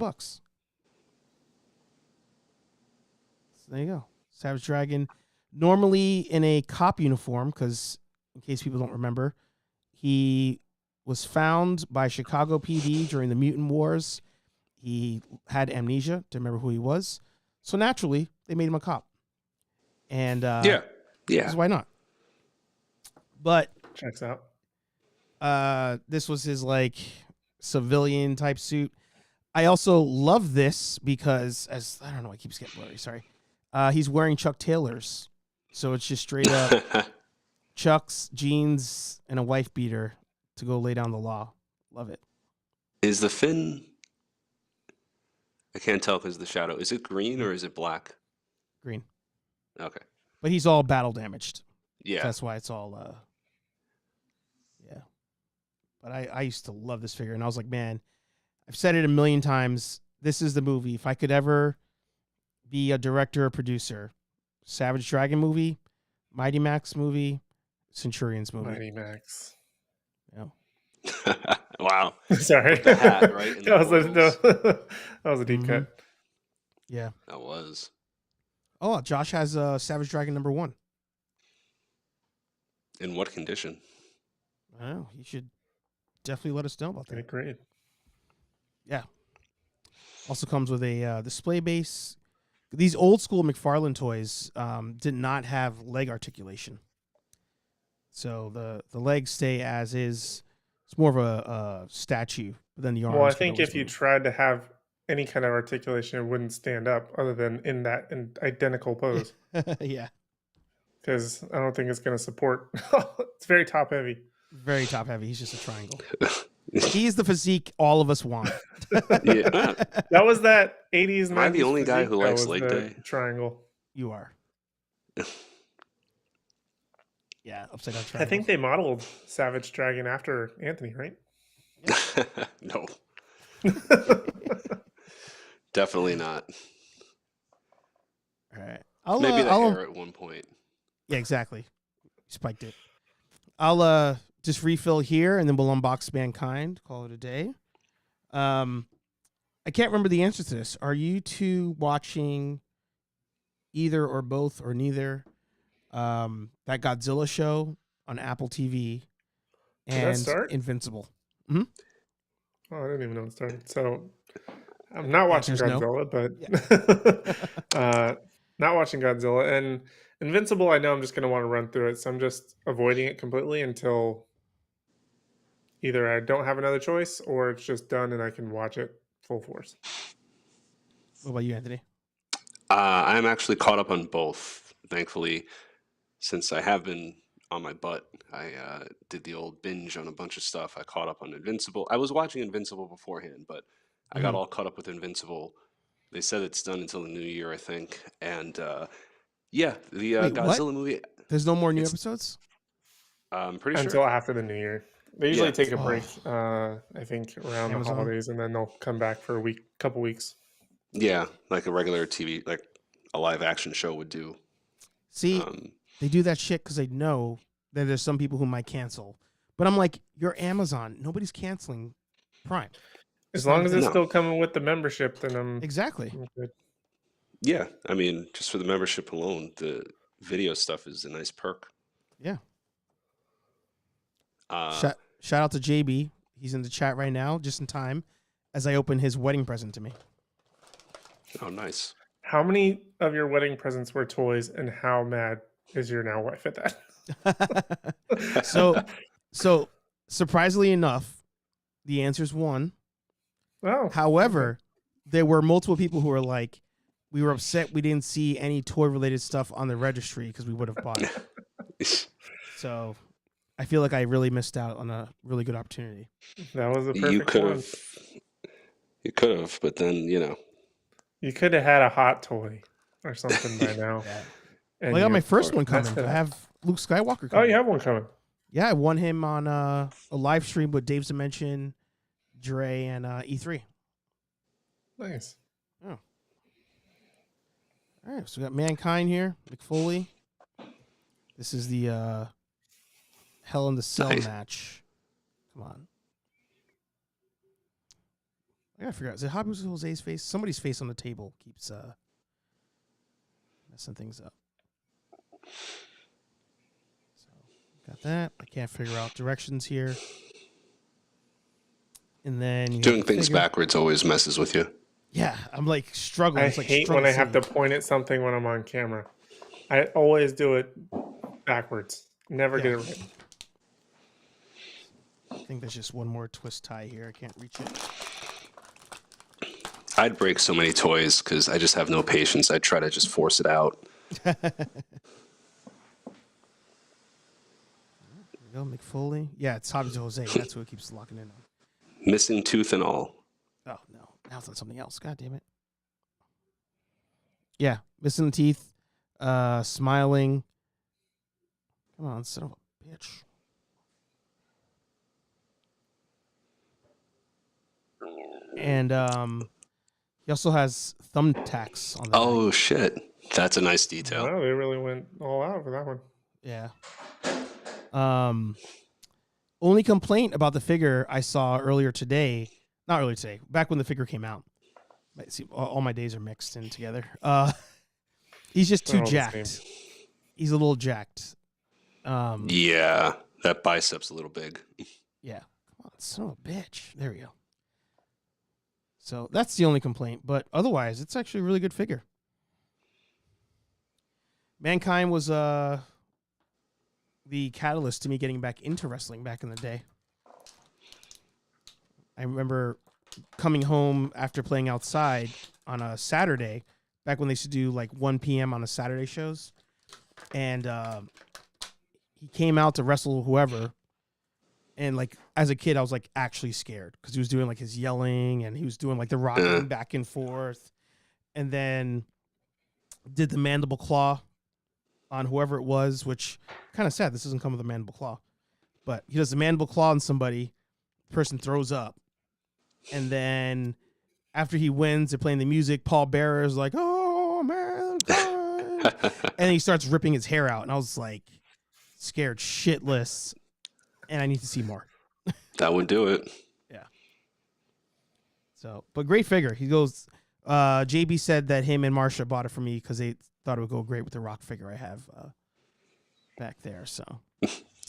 So there you go. Savage Dragon, normally in a cop uniform, because in case people don't remember, he was found by Chicago PD during the Mutant Wars. He had amnesia, didn't remember who he was. So naturally, they made him a cop. And Yeah. because why not? But Checks out. this was his like civilian type suit. I also love this because I don't know, it keeps getting blurry. Sorry. He's wearing Chuck Taylors, so it's just straight up Chuck's jeans and a wife beater to go lay down the law. Love it. Is the fin? I can't tell because the shadow. Is it green or is it black? Green. Okay. But he's all battle damaged. Yeah. So that's why it's all yeah. But I used to love this figure, and I was like, man, I've said it a million times. This is the movie. If I could ever be a director or producer, Savage Dragon movie, Mighty Max movie, Centurions movie. Mighty Max. Yeah. Wow. Sorry. The hat, right? And the that was a deep Mhm. cut. Yeah. That was. Oh, Josh has Savage Dragon #1. In what condition? I don't know. You should definitely let us know about that. Great grade. Yeah. Also comes with a display base. These old school McFarlane toys did not have leg articulation. So the legs stay as is. It's more of a statue, but then the arms. Well, I could think always if you move. tried to have any kind of articulation, it wouldn't stand up other than in that identical pose. Yeah. Because I don't think it's going to support. It's very top heavy. Very top heavy. He's just a triangle. He's the physique all of us want. Yeah. That was that 80s. Am I the 90s only guy physique who that likes was leg the day? triangle. You are. Yeah, upside down I triangle. think they modeled Savage Dragon after Anthony, right? No, definitely not. All right. I'll, Maybe the I'll, hair at one point. Yeah, exactly. Spiked it. I'll just refill here, and then we'll unbox Mankind. Call it a day. I can't remember the answer to this. Are you two watching either or both or neither that Godzilla show on Apple TV Did that and start? Invincible? Oh, I didn't even know it started. So I'm not watching Answer's no. Godzilla, but not watching Godzilla. And Invincible, I know I'm just going to want to run through it. So I'm just avoiding it completely until either I don't have another choice or it's just done and I can watch it full force. What about you, Anthony? I'm actually caught up on both, thankfully, since I have been on my butt. I did the old binge on a bunch of stuff. I caught up on Invincible. I was watching Invincible beforehand, but I got all caught up with Invincible. They said it's done until the new year, I think. And yeah, the Wait, Godzilla what? movie, There's no more new It's- episodes? I'm pretty Until sure. after the new year. They usually Yeah. take a Oh. break, I think, around Amazon? the holidays, and then they'll come back for a couple weeks. Yeah, like a regular TV, like a live action show would do. See, they do that shit because they know that there's some people who might cancel. But I'm like, you're Amazon. Nobody's canceling Prime. As It's long not as a it's No. still coming with the membership, then I'm Exactly. good. Yeah, I mean, just for the membership alone, the video stuff is a nice perk. Yeah. Uh, Shout out to JB. He's in the chat right now, just in time, as I open his wedding present to me. oh, nice. How many of your wedding presents were toys, and how mad is your now wife at that? So surprisingly enough, the answer is 1. Oh, However, there were multiple people who were like, we were upset we didn't see any toy related stuff on the registry because we would have bought it. So I feel like I really missed out on a really good opportunity. that was the You perfect could one. have, you could have, but then You could have had a hot toy or something by now. Yeah. and Well, I got you my first one messed coming. it I up. have Luke Skywalker Oh, coming. you have one coming. Yeah, I won him on a live stream with Dave's Dimension, Dre, and E3. Nice. All right, so we got Mankind here, McFoley. This is the Hell in the Cell Nice. match. Come on. I gotta figure out. Is it Hobby Jose's face? Somebody's face on the table keeps messing things up. So got that. I can't figure out directions here. And then you Doing things backwards always messes with you. Yeah, I'm like struggling. I It's like hate when I have to point at something when I'm on camera. I always do it backwards. Never get it right. I think there's just one more twist tie here. I can't reach it. I'd break so many toys because I just have no patience. I'd try to just force it out. There we go, McFoley. Yeah, it's Hobby Jose. That's who it keeps locking in on. Missing tooth and all. Oh, no. Now it's on something else. God damn it. Yeah, missing teeth, smiling. Come on, son of a bitch. And he also has thumbtacks on the Oh, neck. shit. That's a nice detail. Wow, they really went all out for that one. Yeah. Only complaint about the figure I saw earlier today, not earlier today, back when the figure came out. See, all my days are mixed in together. He's just too They're all the jacked. same. He's a little jacked. Yeah, that bicep's a little big. Yeah. Come on, son of a bitch. There we go. So that's the only complaint, but otherwise, it's actually a really good figure. Mankind was the catalyst to me getting back into wrestling back in the day. I remember coming home after playing outside on a Saturday, back when they used to do like 1 p.m. on a Saturday shows, and he came out to wrestle whoever. And like as a kid, I was like actually scared because he was doing like his yelling and he was doing like the rocking back and forth, and then did the mandible claw on whoever it was, which kind of sad. This doesn't come with a mandible claw, but he does the mandible claw on somebody. The person throws up, and then after he wins, they're playing the music. Paul Bearer is like, "Oh man," and he starts ripping his hair out, and I was like scared shitless. And I need to see more. That would do it. Yeah. So, but great figure. He goes, JB said that him and Marsha bought it for me because they thought it would go great with the Rock figure I have back there. So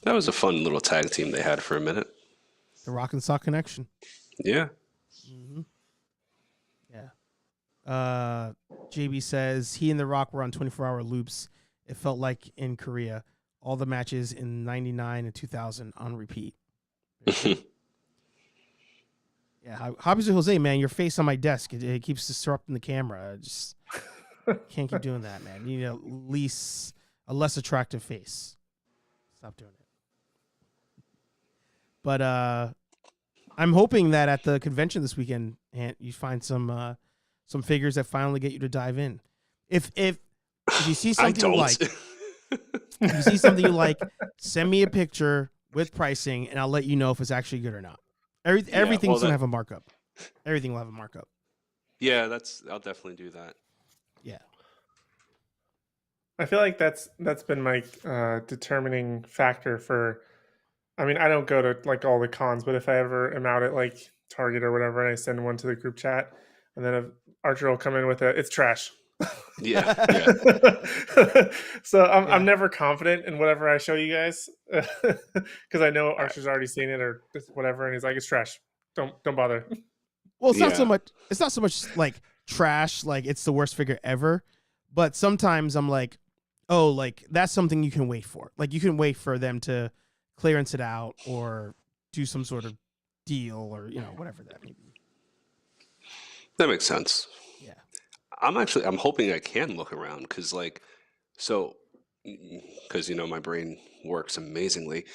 That was a fun little tag team they had for a minute. the Rock and Sock connection. Yeah. Mm-hmm. Yeah. JB says he and the Rock were on 24-hour loops. It felt like in Korea. All the matches in 99 and 2000 on repeat. Yeah, Hobbies with Jose, man, your face on my desk, it keeps disrupting the camera. I just can't keep doing that, man. You need a less attractive face. Stop doing it. But I'm hoping that at the convention this weekend, Ant, you find some figures that finally get you to dive in. If you see something you like, if you see something you like, send me a picture with pricing, and I'll let you know if it's actually good or not. Everything's gonna have a markup. Everything will have a markup. Yeah, I'll definitely do that. Yeah. I feel like that's been my determining factor for. I mean, I don't go to like all the cons, but if I ever am out at like Target or whatever, and I send one to the group chat, and then Archer will come in with it's trash. Yeah. So I'm never confident in whatever I show you guys because I know Archer's already seen it or just whatever, and he's like, it's trash. Don't bother. Well, it's not so much. It's not so much like trash, like it's the worst figure ever. But sometimes I'm like, oh, like that's something you can wait for. Like you can wait for them to clearance it out or do some sort of deal or whatever that may be. That makes sense. Yeah. I'm hoping I can look around because my brain works amazingly.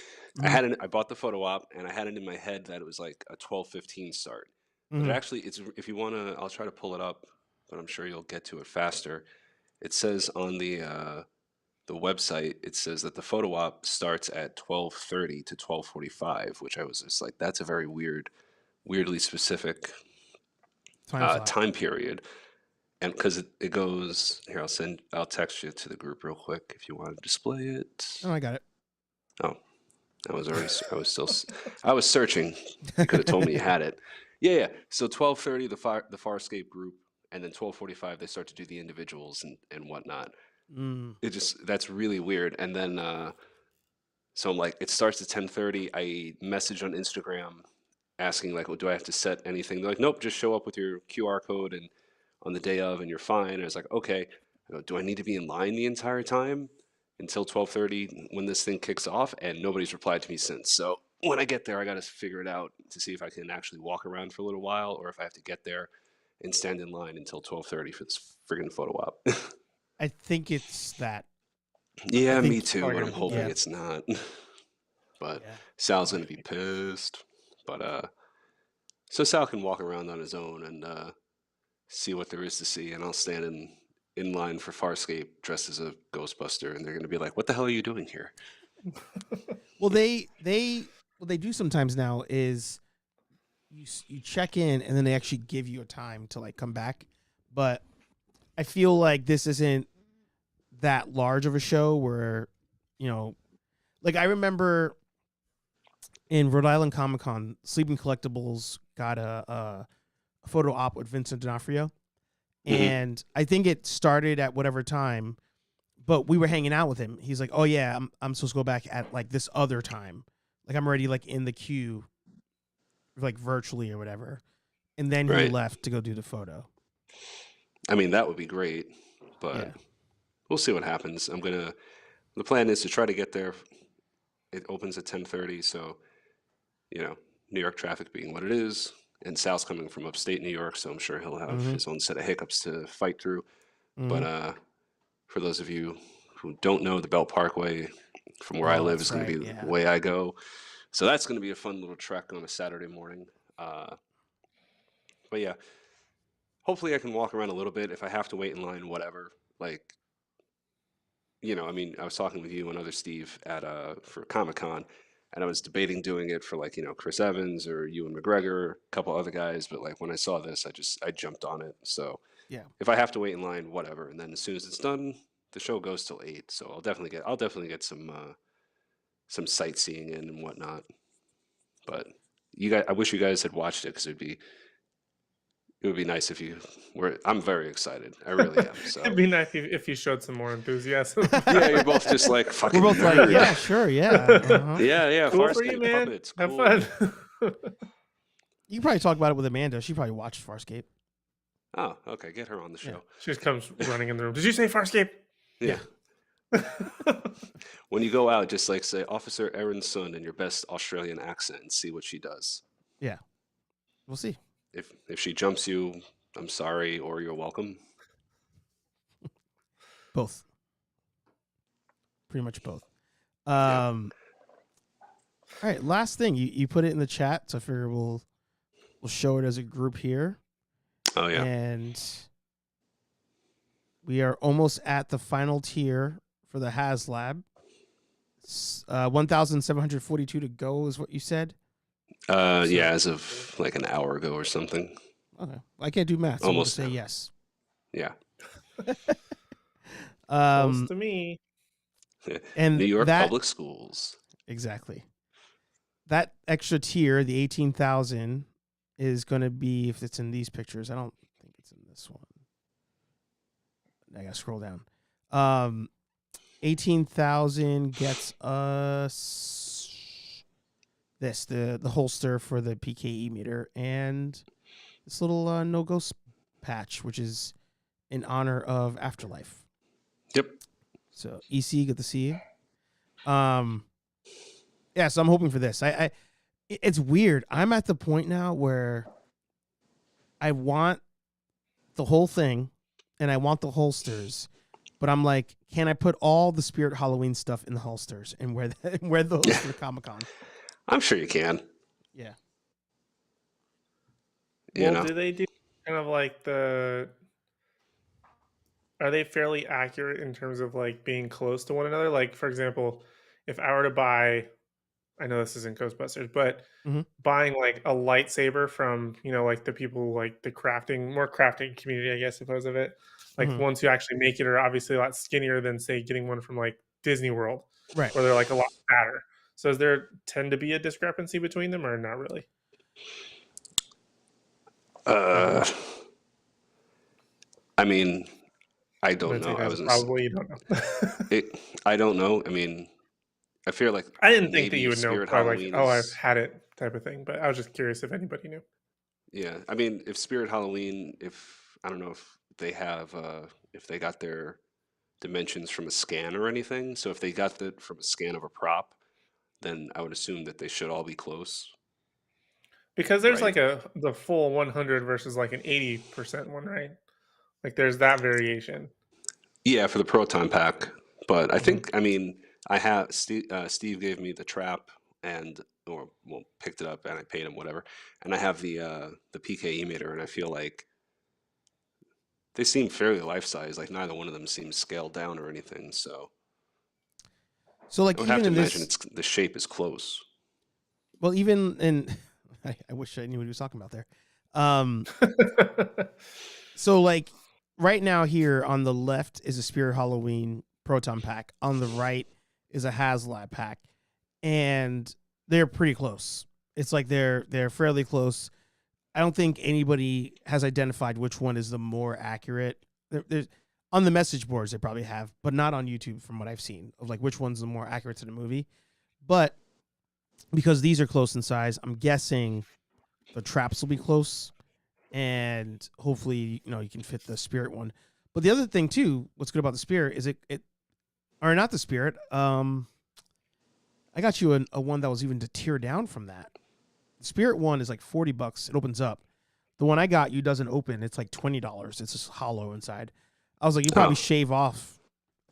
Mm-hmm. I bought the photo op and I had it in my head that it was like a 12:15 start. Mm-hmm. But actually, if you want to, I'll try to pull it up, but I'm sure you'll get to it faster. It says on the website, it says that the photo op starts at 12:30 to 12:45, which I was just like, that's a very weirdly specific time period. And because it goes here, I'll text you to the group real quick if you want to display it. Oh, I got it. Oh, I was searching. You could have told me you had it. Yeah. So 12:30 the Farscape group, and then 12:45 they start to do the individuals and whatnot. That's really weird. And then so I'm like, it starts at 10:30. I message on Instagram asking like, well, do I have to set anything? They're like, nope, just show up with your QR code and on the day of, and you're fine. And I was like, okay. I go, do I need to be in line the entire time until 12:30 when this thing kicks off? And nobody's replied to me since. So when I get there, I got to figure it out to see if I can actually walk around for a little while, or if I have to get there and stand in line until 12:30 for this friggin' photo op. I think it's that. Yeah, think me it's too. probably But gonna I'm be hoping that. it's not. But Yeah. Sal's gonna be pissed. But so Sal can walk around on his own and see what there is to see, and I'll stand in line for Farscape dressed as a Ghostbuster, and they're gonna be like, "What the hell are you doing here?" Well, what they do sometimes now is you check in and then they actually give you a time to like come back. But I feel like this isn't that large of a show where, like I remember in Rhode Island Comic Con, Sleeping Collectibles got a photo op with Vincent D'Onofrio, and I think it started at whatever time, but we were hanging out with him. He's like, "Oh yeah, I'm supposed to go back at like this other time, like I'm already like in the queue, like virtually or whatever," and then he Right. left to go do the photo. I mean, that would be great, but Yeah. we'll see what happens. The plan is to try to get there. It opens at 10:30, so New York traffic being what it is, and Sal's coming from upstate New York, so I'm sure he'll have his own set of hiccups to fight through. But for those of you who don't know, the Belt Parkway from where I Oh, live that's is going to right, be yeah. the way I go. So that's going to be a fun little trek on a Saturday morning. But yeah, hopefully I can walk around a little bit. If I have to wait in line, whatever. Like, I mean, I was talking with you and other Steve at for Comic-Con, and I was debating doing it for like, Chris Evans or Ewan McGregor, a couple other guys, but like when I saw this, I jumped on it. So Yeah. if I have to wait in line, whatever. And then as soon as it's done, the show goes till 8. So I'll definitely get some sightseeing in and whatnot. But I wish you guys had watched it, because it would be nice if you were. I'm very excited. I really am. So It'd be nice if you showed some more enthusiasm. yeah, you're both just like fucking. We're both like, nerd. yeah, sure, yeah. Uh-huh. Yeah. Cool for you, Farscape man. puppets, Have cool. fun. You can probably talk about it with Amanda. She probably watched Farscape. Oh, okay. Get her on the show. She just comes running in the room. Did you say Farscape? Yeah. When you go out, just like say Officer Erin Sun in your best Australian accent and see what she does. Yeah. We'll see. If she jumps you, I'm sorry, or you're welcome. Both. Pretty much both. Yeah. All right, last thing. You put it in the chat, so I figure we'll show it as a group here. Oh yeah. And we are almost at the final tier for the HasLab. 1,742 to go is what you said? Yeah, as of like an hour ago or something. Okay. I can't do math, so Almost. I'm going to say yes. Yeah. Close to me. And New York that, Public Schools. Exactly. That extra tier, the 18,000, is going to be, if it's in these pictures, I don't think it's in this one. I got to scroll down. 18,000 gets us this, the holster for the PKE meter, and this little no ghost patch, which is in honor of Afterlife. Yep. So EC, good to see you. Yeah, so I'm hoping for this. It's weird. I'm at the point now where I want the whole thing and I want the holsters, but I'm like, can I put all the Spirit Halloween stuff in the holsters and wear those for the Comic-Con? I'm sure you can. Yeah. Well, do they do kind of like are they fairly accurate in terms of like being close to one another? Like, for example, if I were to buy, I know this isn't Ghostbusters, but buying like a lightsaber from, like the people like the more crafting community, I guess, suppose of it. Like ones who actually make it are obviously a lot skinnier than say getting one from like Disney World, right? Where they're like a lot fatter. So does there tend to be a discrepancy between them or not really? Uh, I mean, I I'm gonna don't know. take that I as was a gonna say, probably you don't know. I don't know. I mean, I feel like I didn't think that you maybe would know Spirit by like, Halloween oh, I've is. had it type of thing, but I was just curious if anybody knew. Yeah, I mean, if Spirit Halloween, if I don't know if they got their dimensions from a scan or anything. So if they got that from a scan of a prop, then I would assume that they should all be close, Because there's right? like the full 100 versus like an 80% one, right? Like there's that variation. Yeah, for the proton pack. But I Hmm. think, I mean, I have Steve gave me the trap and or well picked it up and I paid him whatever, and I have the PKE meter, and I feel like they seem fairly life size. Like neither one of them seems scaled down or anything. So So like I would have even to in imagine this, it's the shape is close. well, even in, I wish I knew what he was talking about there. Um, so like right now here on the left is a Spirit Halloween proton pack. On the right is a HasLab pack, and they're pretty close. It's like they're fairly close. I don't think anybody has identified which one is the more accurate. There's on the message boards they probably have, but not on YouTube from what I've seen of like which one's the more accurate to the movie. But because these are close in size, I'm guessing the traps will be close, and hopefully you can fit the Spirit one. But the other thing too, what's good about the Spirit is it or not the Spirit. I got you a one that was even to tear down from that. The Spirit one is like $40. It opens up. The one I got you doesn't open. It's like $20. It's just hollow inside. I was like, you probably Oh, shave off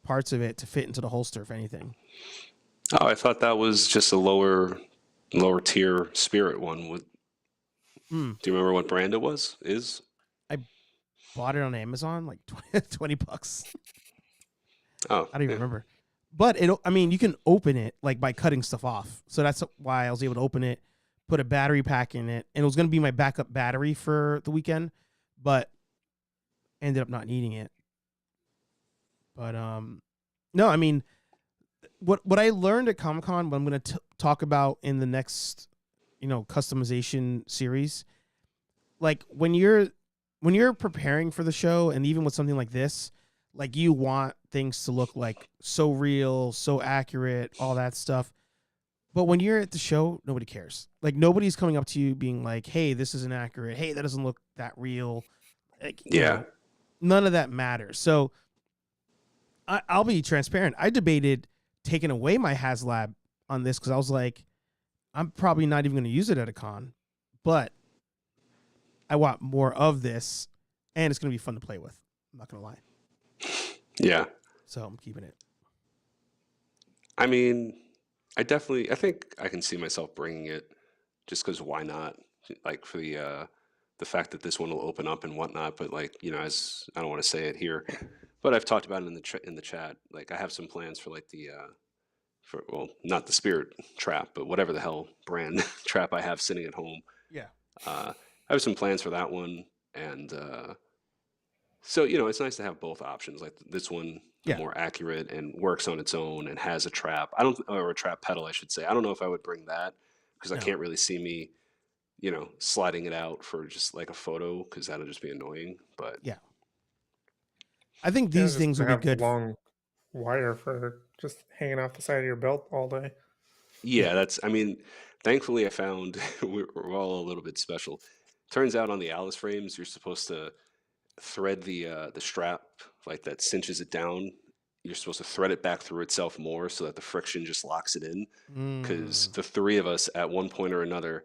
parts of it to fit into the holster, if anything. oh, I thought that was just a lower tier Spirit one. Mm. Do you remember what brand it was? Is I bought it on Amazon, like $20. Oh, I don't even yeah. remember. But I mean, you can open it like by cutting stuff off. So that's why I was able to open it, put a battery pack in it, and it was going to be my backup battery for the weekend, but ended up not needing it. But no, I mean, what I learned at Comic-Con, what I'm going to talk about in the next, customization series, like when you're preparing for the show, and even with something like this, like you want things to look like so real, so accurate, all that stuff. But when you're at the show, nobody cares. Like nobody's coming up to you being like, "Hey, this isn't accurate. Hey, that doesn't look that real." Like, Yeah. none of that matters. So I'll be transparent. I debated taking away my HasLab on this because I was like, I'm probably not even going to use it at a con, but I want more of this, and it's going to be fun to play with. I'm not going to lie. Yeah. So I'm keeping it. I mean, I think I can see myself bringing it just because why not? Like for the fact that this one will open up and whatnot, but like, as I don't want to say it here, but I've talked about it in the chat. Like I have some plans for like for well, not the Spirit trap, but whatever the hell brand trap I have sitting at home. Yeah. I have some plans for that one, and so it's nice to have both options. Like this one, the Yeah. more accurate and works on its own and has a trap. I don't, or a trap pedal, I should say. I don't know if I would bring that because I No. can't really see me, sliding it out for just like a photo because that'll just be annoying. But Yeah. I think Yeah, these just things to will be have good. long wire for just hanging off the side of your belt all day. yeah, I mean, thankfully I found we're all a little bit special. Turns out on the Alice frames, you're supposed to thread the strap like that cinches it down. You're supposed to thread it back through itself more so that the friction just locks it in. Because Mm. the three of us at one point or another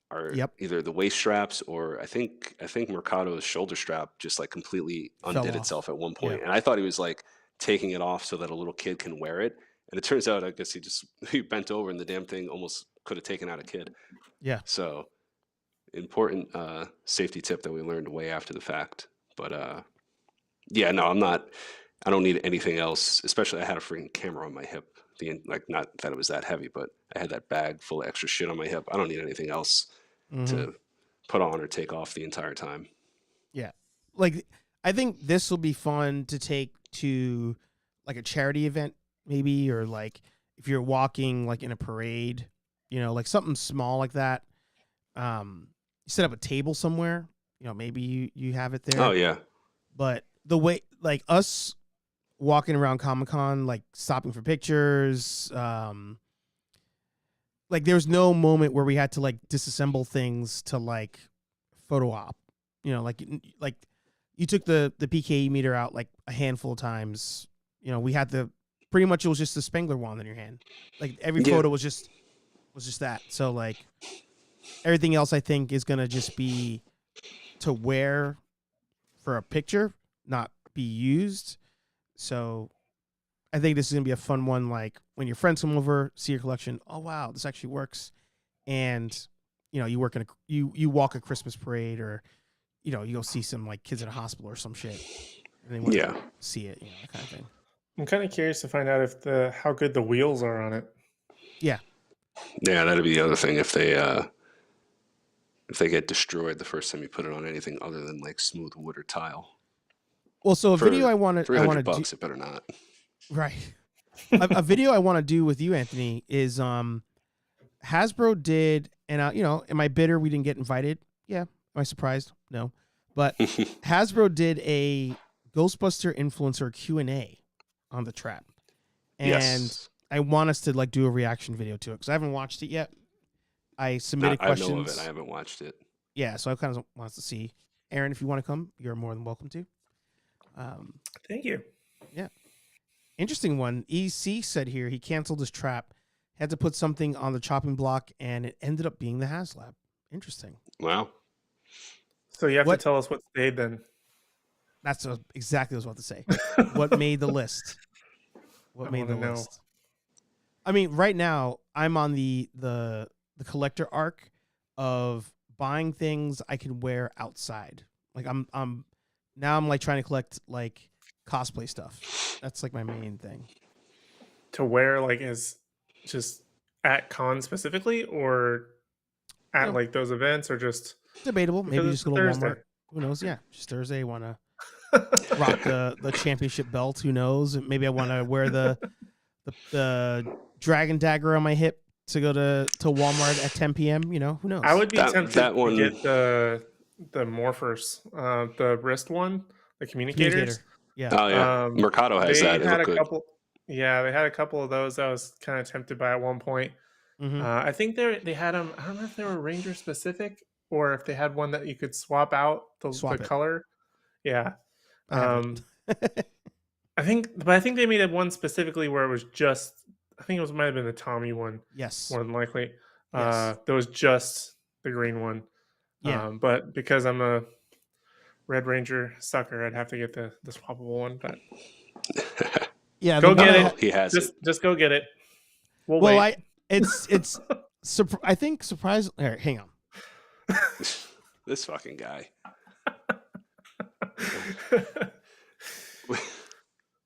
are Yep. either the waist straps or I think Mercado's shoulder strap just like completely Fell undid off. itself at one Yeah. point, and I thought he was like taking it off so that a little kid can wear it, and it turns out I guess he bent over and the damn thing almost could have taken out a kid. Yeah. So important safety tip that we learned way after the fact. But yeah, no, I don't need anything else. Especially I had a freaking camera on my hip. Like not that it was that heavy, but I had that bag full of extra shit on my hip. I don't need anything else Mm-hmm. to put on or take off the entire time. Yeah. Like, I think this will be fun to take to like a charity event, maybe, or like if you're walking like in a parade, like something small like that. You set up a table somewhere, maybe you have it there. Oh yeah. But the way, like us walking around Comic-Con, like stopping for pictures, like there was no moment where we had to like disassemble things to like photo op. Like you took the PKE meter out like a handful of times. We had pretty much it was just the Spengler wand in your hand. Like every photo was just that. So like everything else I think is gonna just be to wear for a picture, not be used. So I think this is gonna be a fun one. Like when your friends come over, see your collection. Oh wow, this actually works. And you work in you walk a Christmas parade, or you go see some like kids in a hospital or some shit, and they want to see it. That kind of thing. I'm kind of curious to find out how good the wheels are on it. Yeah. Yeah, that'd be the other thing if they get destroyed the first time you put it on anything other than like smooth wood or tile. Well, so a video I want to $300 it better not. Right. a video I want to do with you, Anthony, is Hasbro did, and am I bitter we didn't get invited? Yeah. Am I surprised? No. But Hasbro did a Ghostbuster influencer Q&A on the trap. And I want us to like do a reaction video to it because I haven't watched it yet. I submitted questions. I know of it. I haven't watched it. Yeah, so I kind of want to see. Aaron, if you want to come, you're more than welcome to. Thank you. Yeah. Interesting one. EC said here he canceled his trap, had to put something on the chopping block, and it ended up being the HasLab. Interesting. Wow. So you have to tell us what stayed then. That's exactly what I was about to say. What made the list? What made the list? I mean, right now I'm on the collector arc of buying things I can wear outside. Like I'm like trying to collect like cosplay stuff. That's like my main thing. To wear like as just at con specifically, or at like those events, or just debatable. Maybe just go to Walmart. Who knows? Yeah, just Thursday. Want to rock the championship belt? Who knows? Maybe I want to wear the dragon dagger on my hip to go to Walmart at 10 p.m. Who knows? I would be tempted to get the morphers, the wrist one, the communicators. Yeah. Oh yeah. Mercado has that. It had looked a good. couple. Yeah, they had a couple of those. I was kind of tempted by at one point. Mm-hmm. I think they had them. I don't know if they were Ranger specific or if they had one that you could swap out the color. Yeah. I think they made it one specifically where it was just. I think might have been the Tommy one. Yes. More than likely. Yes. There was just the green one. Yeah. But because I'm a Red Ranger sucker, I'd have to get the swappable one. But yeah, go get it. He has it. Just go get it. We'll wait. It's I think surprising. All right, hang on. This fucking guy.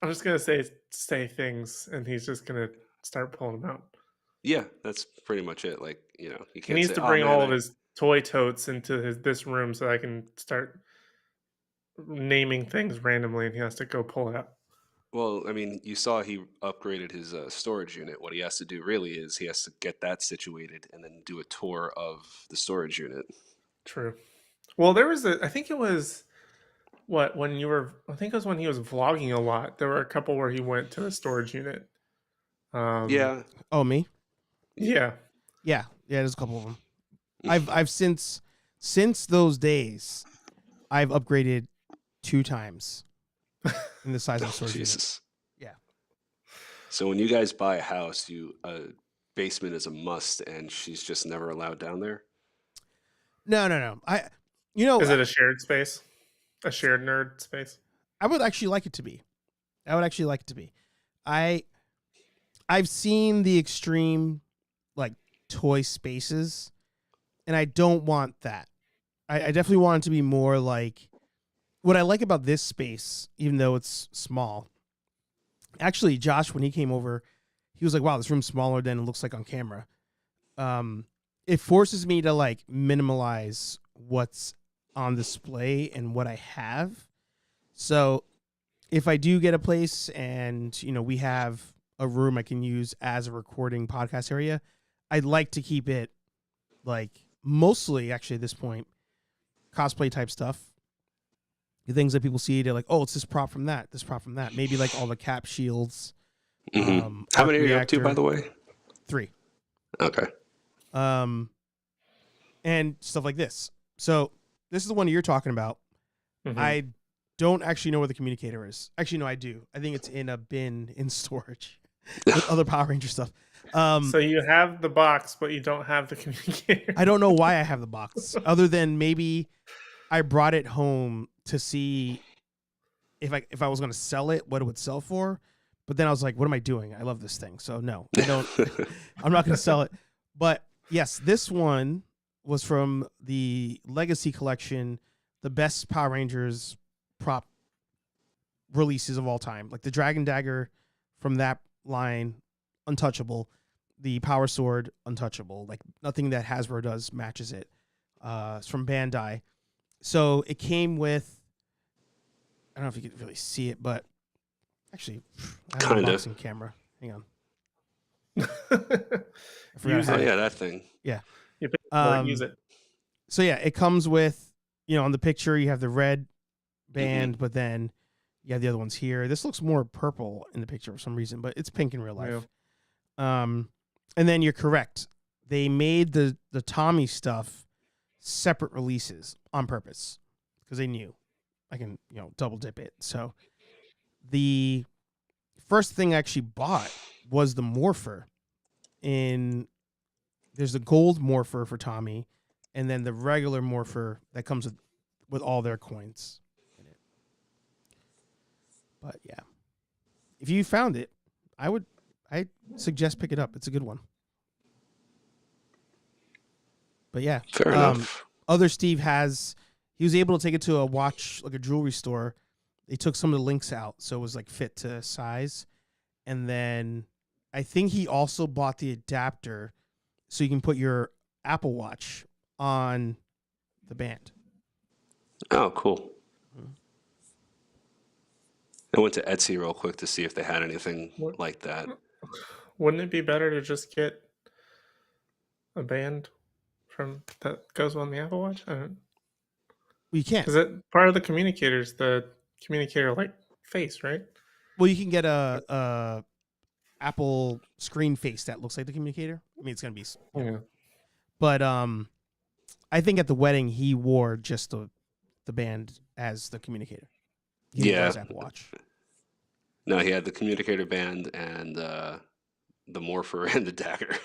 I'm just gonna say things, and he's just gonna start pulling them out. Yeah, that's pretty much it. Like he needs to bring all of his toy totes into this room so I can start naming things randomly, and he has to go pull it out. Well, I mean, you saw he upgraded his storage unit. What he has to do really is he has to get that situated and then do a tour of the storage unit. True. Well, there was I think it was when he was vlogging a lot. There were a couple where he went to the storage unit. Yeah. Oh, me? Yeah. Yeah. There's a couple of them. I've since those days, I've upgraded 2 times in the size of the storage Jesus. unit. Yeah. So when you guys buy a house, a basement is a must, and she's just never allowed down there? No. Is it a shared space? A shared nerd space? I would actually like it to be. I've seen the extreme like toy spaces, and I don't want that. I definitely want it to be more like what I like about this space, even though it's small. Actually, Josh, when he came over, he was like, wow, this room's smaller than it looks like on camera. It forces me to like minimalize what's on display and what I have. So if I do get a place and, we have a room I can use as a recording podcast area, I'd like to keep it like mostly actually at this point cosplay type stuff. The things that people see, they're like, oh, it's this prop from that, this prop from that. Maybe like all the cap shields. Mm-hmm. How many are you up to, by the way? 3. Okay. And stuff like this. So this is the one you're talking about. Mhm. I don't actually know where the communicator is. Actually, no, I do. I think it's in a bin in storage with other Power Ranger stuff. So you have the box, but you don't have the communicator. I don't know why I have the box, other than maybe I brought it home to see if I was going to sell it, what it would sell for. But then I was like, what am I doing? I love this thing. So no, I don't. I'm not going to sell it. But yes, this one was from the Legacy Collection, the best Power Rangers prop releases of all time. Like the Dragon Dagger from that line, untouchable. The Power Sword, untouchable. Like nothing that Hasbro does matches it. It's from Bandai. So it came with, I don't know if you can really see it, but actually, I have an unboxing camera. Hang on. Use Oh, it. yeah, that thing. Yeah. You pick it up, use it. So yeah, it comes with, on the picture you have the red band, but then you have the other ones here. This looks more purple in the picture for some reason, but it's pink in real life. Yeah. And then you're correct. They made the Tommy stuff separate releases on purpose because they knew I can, double dip it. So the first thing I actually bought was the Morpher. There's the gold Morpher for Tommy, and then the regular Morpher that comes with all their coins in it. But yeah, if you found it, I suggest pick it up. It's a good one. But yeah, Fair enough. Other Steve he was able to take it to a watch, like a jewelry store. They took some of the links out, so it was like fit to size. And then I think he also bought the adapter so you can put your Apple Watch on the band. Oh, cool. I went to Etsy real quick to see if they had anything like that. Wouldn't it be better to just get a band that goes on the Apple Watch? I don't. Well, you can't. Is it part of the communicators? The communicator like face, right? Well, you can get a Apple screen face that looks like the communicator. I mean, it's gonna be. Yeah. But I think at the wedding he wore just the band as the communicator. He didn't wear his Apple Watch. No, he had the communicator band and the Morpher and the dagger.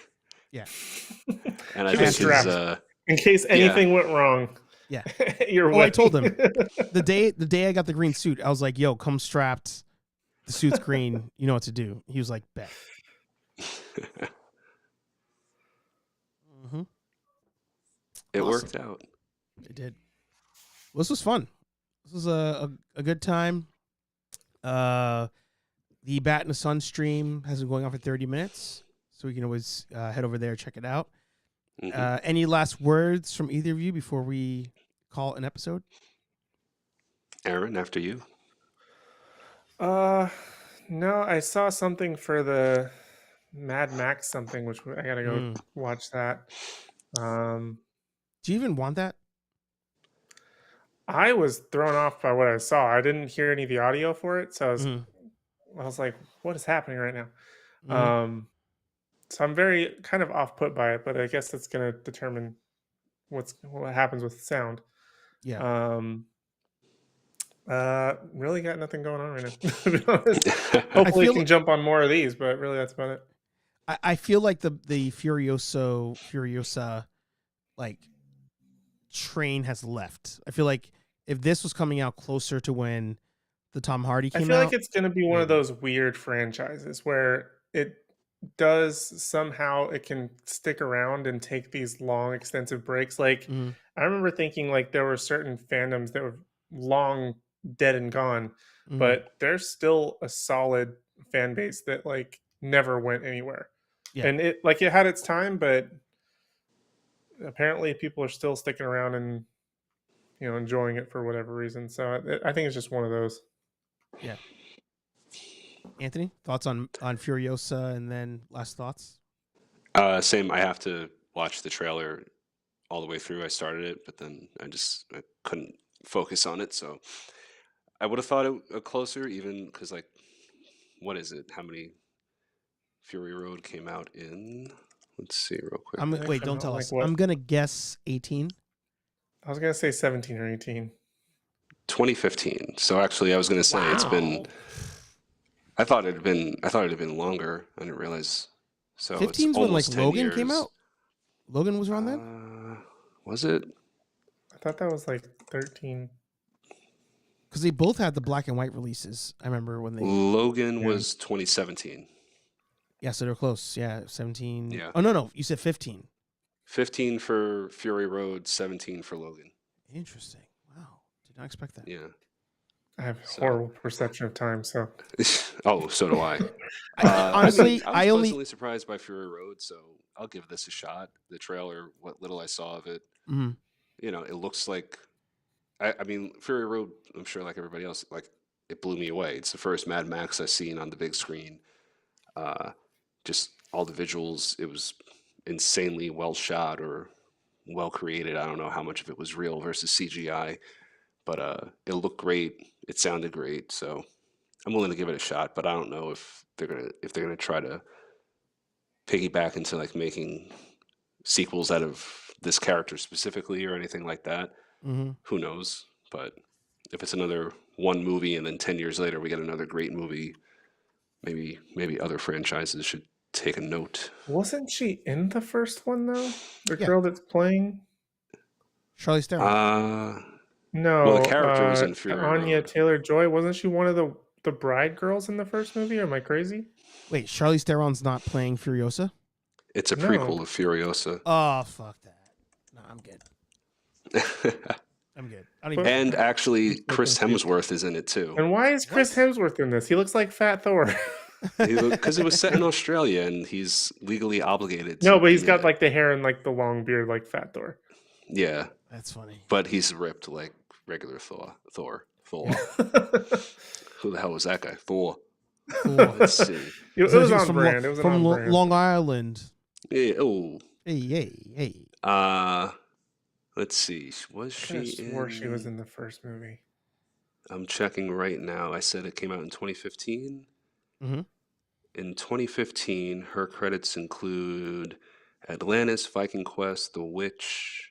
Yeah. And I think his, in case anything went wrong. Yeah. I told him the day I got the green suit, I was like, "Yo, come strapped. The suit's green. You know what to do." He was like, "Bet." Mm-hmm. It worked out. It did. Well, this was fun. This was a good time. The Bat in the Sun stream has been going on for 30 minutes, so we can always head over there, check it out. Mm-hmm. Any last words from either of you before we call it an episode? Aaron, after you. No, I saw something for the Mad Max something, which I gotta go watch that. Do you even want that? I was thrown off by what I saw. I didn't hear any of the audio for it, so I was like, "What is happening right now?" So I'm very kind of off put by it, but I guess that's gonna determine what happens with the sound. Yeah. Really got nothing going on right now. To be honest, hopefully we can jump on more of these, but really that's about it. I feel like the Furiosa like train has left. I feel like if this was coming out closer to when the Tom Hardy came out, I feel like it's going to be one of those weird franchises where it does somehow it can stick around and take these long extensive breaks. Like I remember thinking like there were certain fandoms that were long dead and gone, but there's still a solid fan base that like never went anywhere. Yeah. And it had its time, but apparently people are still sticking around and enjoying it for whatever reason. So I think it's just one of those. Yeah. Anthony, thoughts on Furiosa, and then last thoughts? Same. I have to watch the trailer all the way through. I started it, but then I couldn't focus on it. So I would have thought it closer, even because like, what is it? How many Fury Road came out in? Let's see real quick. Wait, don't tell us. I'm gonna guess 18. I was gonna say 17 or 18. 2015. So actually, I was gonna say it's been. I thought it had been longer. I didn't realize. So 15's it's when like almost 10 Logan years. came out. Logan was around then. Was it? I thought that was like 13. Because they both had the black and white releases. I remember when they. Logan was 2017. Yeah, so they're close. Yeah, 17. Yeah. Oh no, you said 15. 15 for Fury Road, 17 for Logan. Interesting. Wow, did not expect that. Yeah. I have horrible perception of time, so. Oh, so do I. Honestly, I was only pleasantly surprised by Fury Road, so I'll give this a shot. The trailer, what little I saw of it, Mhm. it looks like. I mean, Fury Road. I'm sure, like everybody else, like it blew me away. It's the first Mad Max I've seen on the big screen. Just all the visuals. It was insanely well shot or well created. I don't know how much of it was real versus CGI, but it looked great. It sounded great. So I'm willing to give it a shot. But I don't know if they're gonna try to piggyback into like making sequels out of this character specifically or anything like that. Mhm. Who knows? But if it's another one movie and then 10 years later we get another great movie, maybe other franchises should take a note. Wasn't she in the first one though? The Yeah. girl that's playing? Charlize Theron. No. Well, the character was in Fury Anya Road. Taylor-Joy. Wasn't she one of the bride girls in the first movie? Or am I crazy? Wait, Charlize Theron's not playing Furiosa? It's a No. prequel of Furiosa. Oh, fuck that. No, I'm good. I'm good. I don't even. And actually, Chris Hemsworth is in it too. And why is Chris Hemsworth in this? He looks like Fat Thor. Because it was set in Australia and he's legally obligated to. No, but he's be got in it. like the hair and like the long beard like Fat Thor. Yeah, That's funny. but he's ripped like regular Thor. Who the hell was that guy? Thor. Let's see. It So was he's on from brand. It was from on brand. Long Island. Yeah. Oh. Hey. Let's see. Was I could she have swore in? she was in the first movie. I'm checking right now. I said it came out in 2015. Mhm. In 2015, her credits include Atlantis, Viking Quest, The Witch.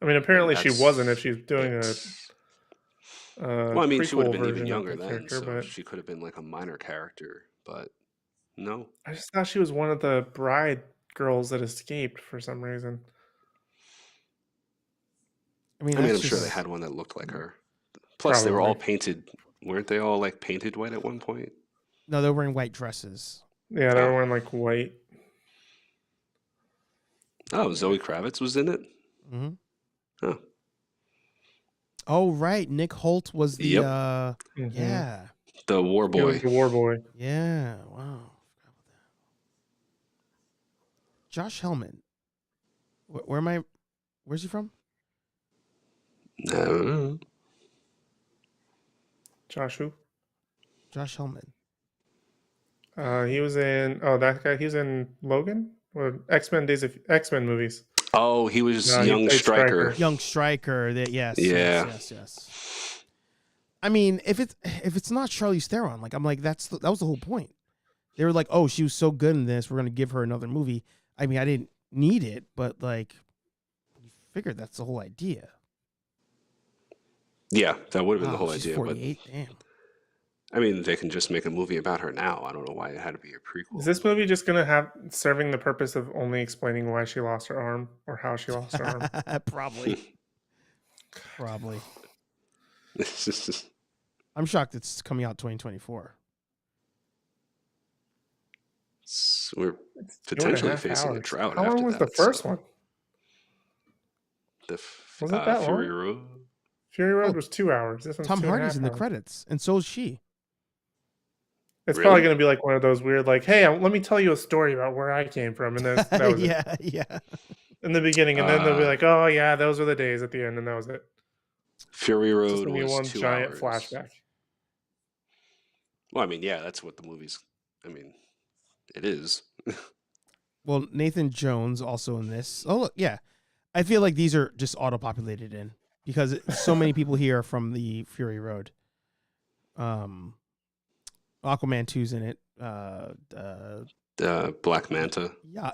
I mean, apparently she That's wasn't if she's doing it. a Well, I mean, she would have prequel been even version of younger the then, character, so but she could have been like a minor character. But no, I just thought she was one of the bride girls that escaped for some reason. I mean, I'm that's sure they just- had one that looked like her. Plus, they were all Probably. painted. Weren't they all like painted white at one point? No, they're wearing white dresses. Yeah, they were wearing like white. Oh, Zoe Kravitz was in it. Mm-hmm. Oh, Oh, right. Nick Holt was the. Yep. Mhm. Yeah. the War He was Boy. the war boy. Yeah. Wow. Forgot about that. Josh Hellman. Where am I? Where's he from? No. Josh who? Josh Hellman. He was in that guy. He was in Logan or X-Men movies. Oh, he was No, he young played Stryker. Stryker. Young Stryker. Yes. Yeah. Yes. I mean, if it's not Charlize Theron, like I'm like that was the whole point. They were like, oh, she was so good in this, we're gonna give her another movie. I mean, I didn't need it, but like, you figured that's the whole idea. Yeah, that would have been the Wow, whole she's idea. 48. Damn. But I mean, they can just make a movie about her now. I don't know why it had to be a prequel. Is this movie just gonna have serving the purpose of only explaining why she lost her arm or how she lost her arm? Probably. It's just- I'm shocked it's coming out 2024. we're It's 2.5 potentially facing a hours. drought. How long after was that, the first so- one? The Was it that Fury long? Road. Fury Road Oh, was 2 hours. This one's Tom 2.5 Hardy's in the hours. credits, and so is she. It's Really? probably going to be like one of those weird, like, hey, let me tell you a story about where I came from. And that was it Yeah. in the beginning. And then they'll be like, oh, yeah, those were the days at the end. And that was it. Fury Just Road going to be was one 2 giant hours. flashback. Well, I mean, yeah, that's what the movie's. I mean, it is. Well, Nathan Jones also in this. Oh, look, yeah. I feel like these are just auto-populated in because so many people here are from the Fury Road. Aquaman 2's in it. Black Manta.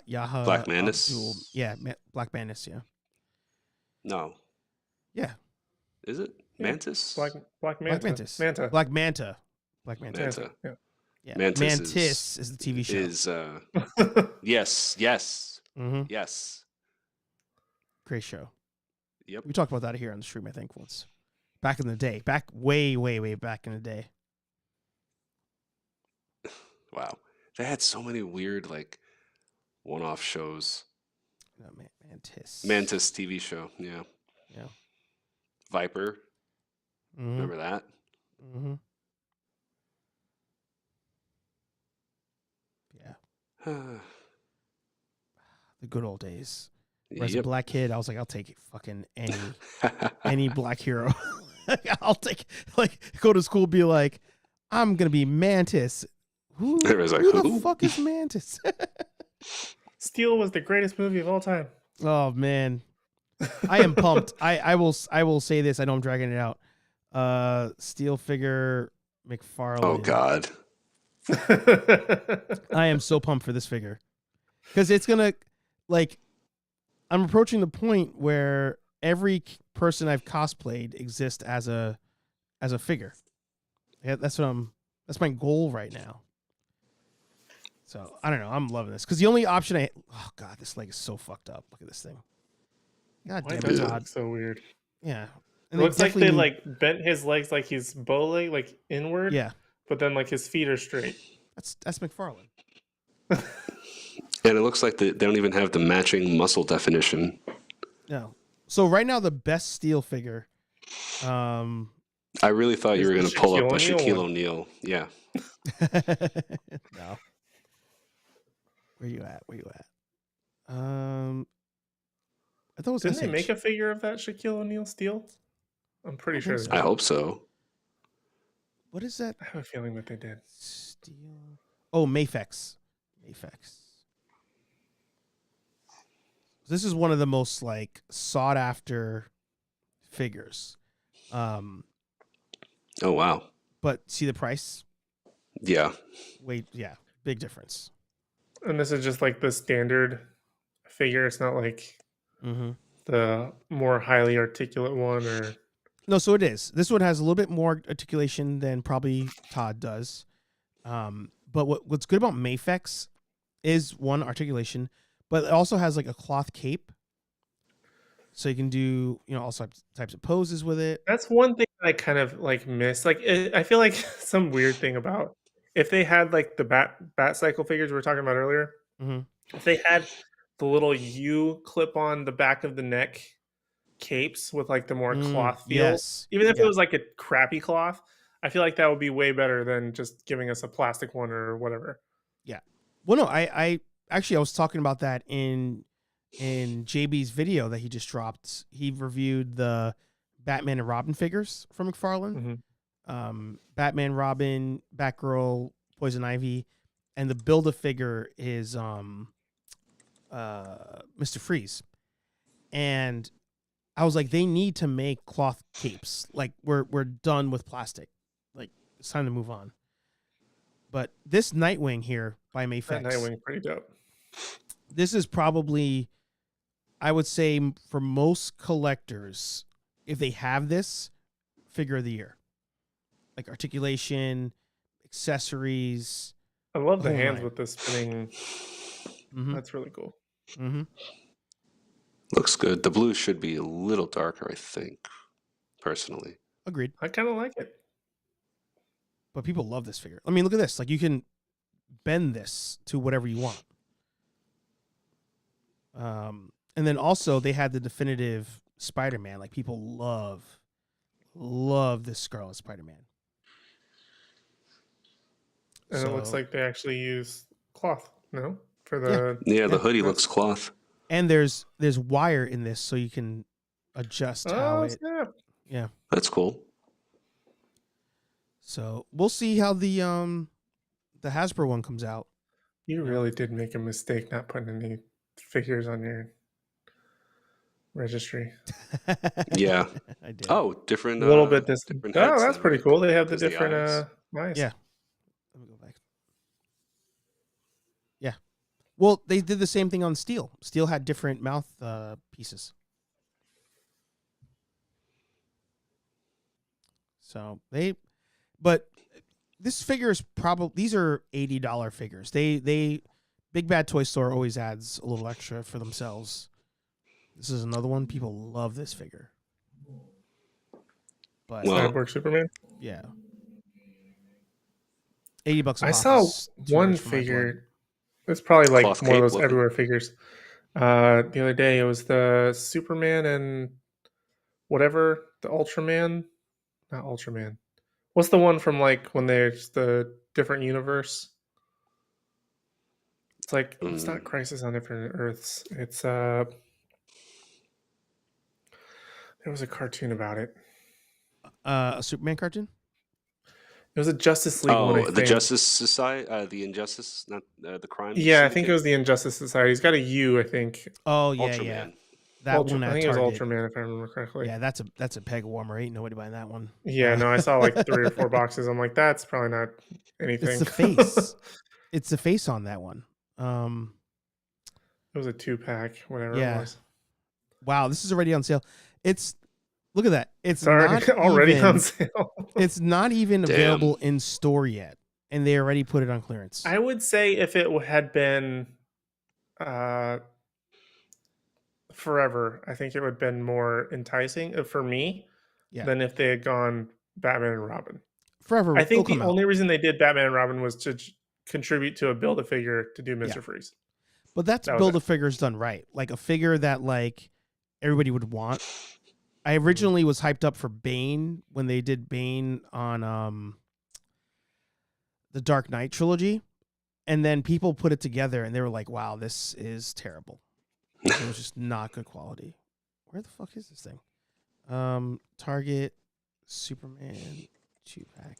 Yaha Black Mantis? Abdul. Yeah, Black Mantis, yeah. No. Yeah. Is it? Yeah. Mantis? Black Black Manta. Mantis. Manta. Black Manta. Black Manta. Manta. Yeah. Yeah. Mantis is the TV show. Is yes. Mm-hmm. Yes. Great show. Yep. We talked about that here on the stream, I think, once. Back in the day. Back way, way, way back in the day. Wow. They had so many weird, like, one-off shows. No, Mantis. Mantis TV show, yeah. Yeah. Viper. Mm-hmm. Remember that? Mm-hmm. Yeah. The good old days. As a black kid, I was like, I'll take fucking any black hero. I'll take, like, go to school, be like, I'm gonna be Mantis. Who the fuck is Mantis? Steel was the greatest movie of all time. Oh man, I am pumped. I will say this. I know I'm dragging it out. Steel figure McFarlane. Oh God. I am so pumped for this figure because it's gonna, like, I'm approaching the point where every person I've cosplayed exists as a figure. Yeah, that's my goal right now. So I don't know. I'm loving this because the only option oh God, this leg is so fucked up. Look at this thing. God Why damn does it, it Todd. look so weird? Yeah. It looks like they like bent his legs like he's bow leg, like inward. Yeah. But then like his feet are straight. That's McFarlane. And it looks like they don't even have the matching muscle definition. No. So right now the best Steel figure. I really thought you were going to pull up a Shaquille O'Neal. Yeah. No. Where you at? I thought it was Didn't SH. they make a figure of that Shaquille O'Neal Steel? I'm pretty sure. I hope so. What is that? I have a feeling that they did. Steel. Oh, Mafex. This is one of the most, like, sought after figures. Oh wow. But see the price? Yeah. Wait, yeah, big difference. And this is just like the standard figure. It's not like the more highly articulate one, or no. So it is. This one has a little bit more articulation than probably Todd does. But what's good about Mafex is, one, articulation, but it also has like a cloth cape, so you can do, you know, all types of poses with it. That's one thing I kind of like miss. Like I feel like some weird thing about if they had like the bat cycle figures we were talking about earlier. If they had the little U clip on the back of the neck capes with like the more cloth feel, yes. Even if it was like a crappy cloth, I feel like that would be way better than just giving us a plastic one or whatever. Yeah. Well, no, I actually was talking about that in JB's video that he just dropped. He reviewed the Batman and Robin figures from McFarlane. Batman, Robin, Batgirl, Poison Ivy, and the Build-A-Figure is Mr. Freeze. And I was like, they need to make cloth capes. Like, we're done with plastic. Like, it's time to move on. But this Nightwing here by Mafex. That Nightwing pretty dope. This is probably, I would say, for most collectors, if they have this, figure of the year. Like articulation, accessories. I love the hands with the spinning. That's really cool. Looks good. The blue should be a little darker, I think, personally. Agreed. I kind of like it. But people love this figure. I mean, look at this. Like, you can bend this to whatever you want. And then also they had the definitive Spider-Man. Like, people love this Scarlet Spider-Man. And it looks like they actually use cloth, no? For the the hoodie looks cloth. And there's wire in this, so you can adjust how it. Snap. Yeah, that's cool. So we'll see how the Hasbro one comes out. You really did make a mistake not putting any figures on your registry. Yeah. I did. Oh, different. A little bit this. Different Oh, heads that's now, pretty right? cool. They have the 'Cause the different eyes. eyes. Yeah. Let me go back. Yeah. Well, they did the same thing on Steel. Steel had different mouth pieces. So but this figure is probably, these are $80 figures. They Big Bad Toy Store always adds a little extra for themselves. This is another one. People love this figure. But Well, Cyborg Superman. yeah. $80 a I pop saw is too one rich for my blood. figure. It's probably like Cloth one of cape those looking. everywhere figures. The other day it was the Superman and whatever, the Ultraman. Not Ultraman. What's the one from like when there's the different universe? It's like it's not Crisis on Infinite Earths. It's there was a cartoon about it. A Superman cartoon? It was a Justice League one, I Oh, the think. Justice Society, the Injustice, not the Crime. Yeah, I think it Syndicate? was the Injustice Society. He's got a U, I think. Oh yeah, Ultraman. yeah. That one I at think it was Target. Ultraman, if I remember correctly. Yeah, that's a peg warmer. Ain't nobody buying that one. Yeah, no, I saw like 3 or 4 boxes. I'm like, that's probably not anything. It's the face. It's the face on that one. It was a 2-pack, whatever Yeah. it was. Wow, this is already on sale. Look at that. It's It's already, not already even, on sale. It's not even Damn. available in store yet, and they already put it on clearance. I would say if it had been forever, I think it would have been more enticing for me than if they had gone Batman and Robin. Forever. I think it'll the come out. only reason they did Batman and Robin was to contribute to a Build-A-Figure to do Mr. Yeah. Freeze. But that's That was build it. a figures done right. Like a figure that like everybody would want. I originally was hyped up for Bane when they did Bane on the Dark Knight trilogy, and then people put it together and they were like, "Wow, this is terrible. It was just not good quality." Where the fuck is this thing? Target Superman 2-pack.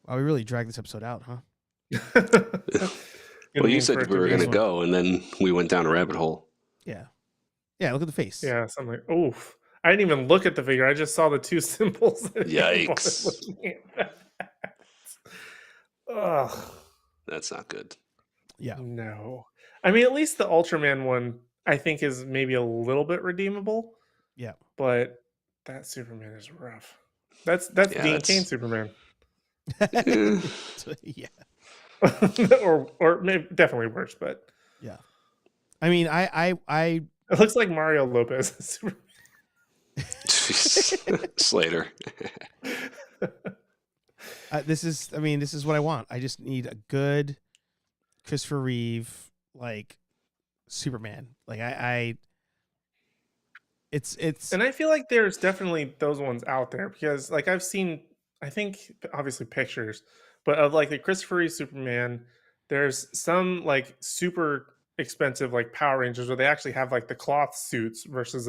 Wow, we really dragged this episode out, huh? Well, you said we were going to go, and then we went down a rabbit hole. Yeah. Yeah, look at the face. Yeah, so I'm like, oof. I didn't even look at the figure. I just saw the 2 symbols. Yikes. Ugh. That's not good. Yeah. No. I mean, at least the Ultraman one, I think, is maybe a little bit redeemable. Yeah. But that Superman is rough. That's Yeah, Dean Cain Superman. Yeah. or maybe definitely worse, but Yeah. I mean, I it looks like Mario Lopez Superman. Slater. this is what I want. I just need a good Christopher Reeve like Superman. Like it's And I feel like there's definitely those ones out there because like I've seen, I think obviously pictures, but of like the Christopher Reeve Superman, there's some like super expensive like Power Rangers where they actually have like the cloth suits versus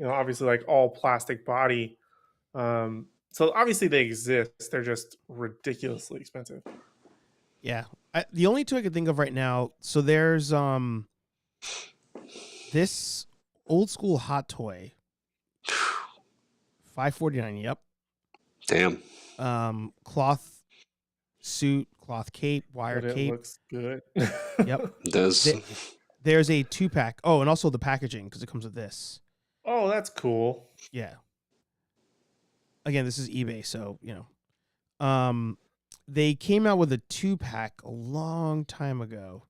obviously like all plastic body. So obviously they exist. They're just ridiculously expensive. yeah. The only two I can think of right now. So there's this old school hot toy, $5.49. Yep. Damn. Cloth suit, cloth cape, wire But it cape. looks good. Yep. It does. There's a 2-pack. Oh, and also the packaging because it comes with this. Oh, that's cool. Yeah. Again, this is eBay, so they came out with a 2-pack a long time ago.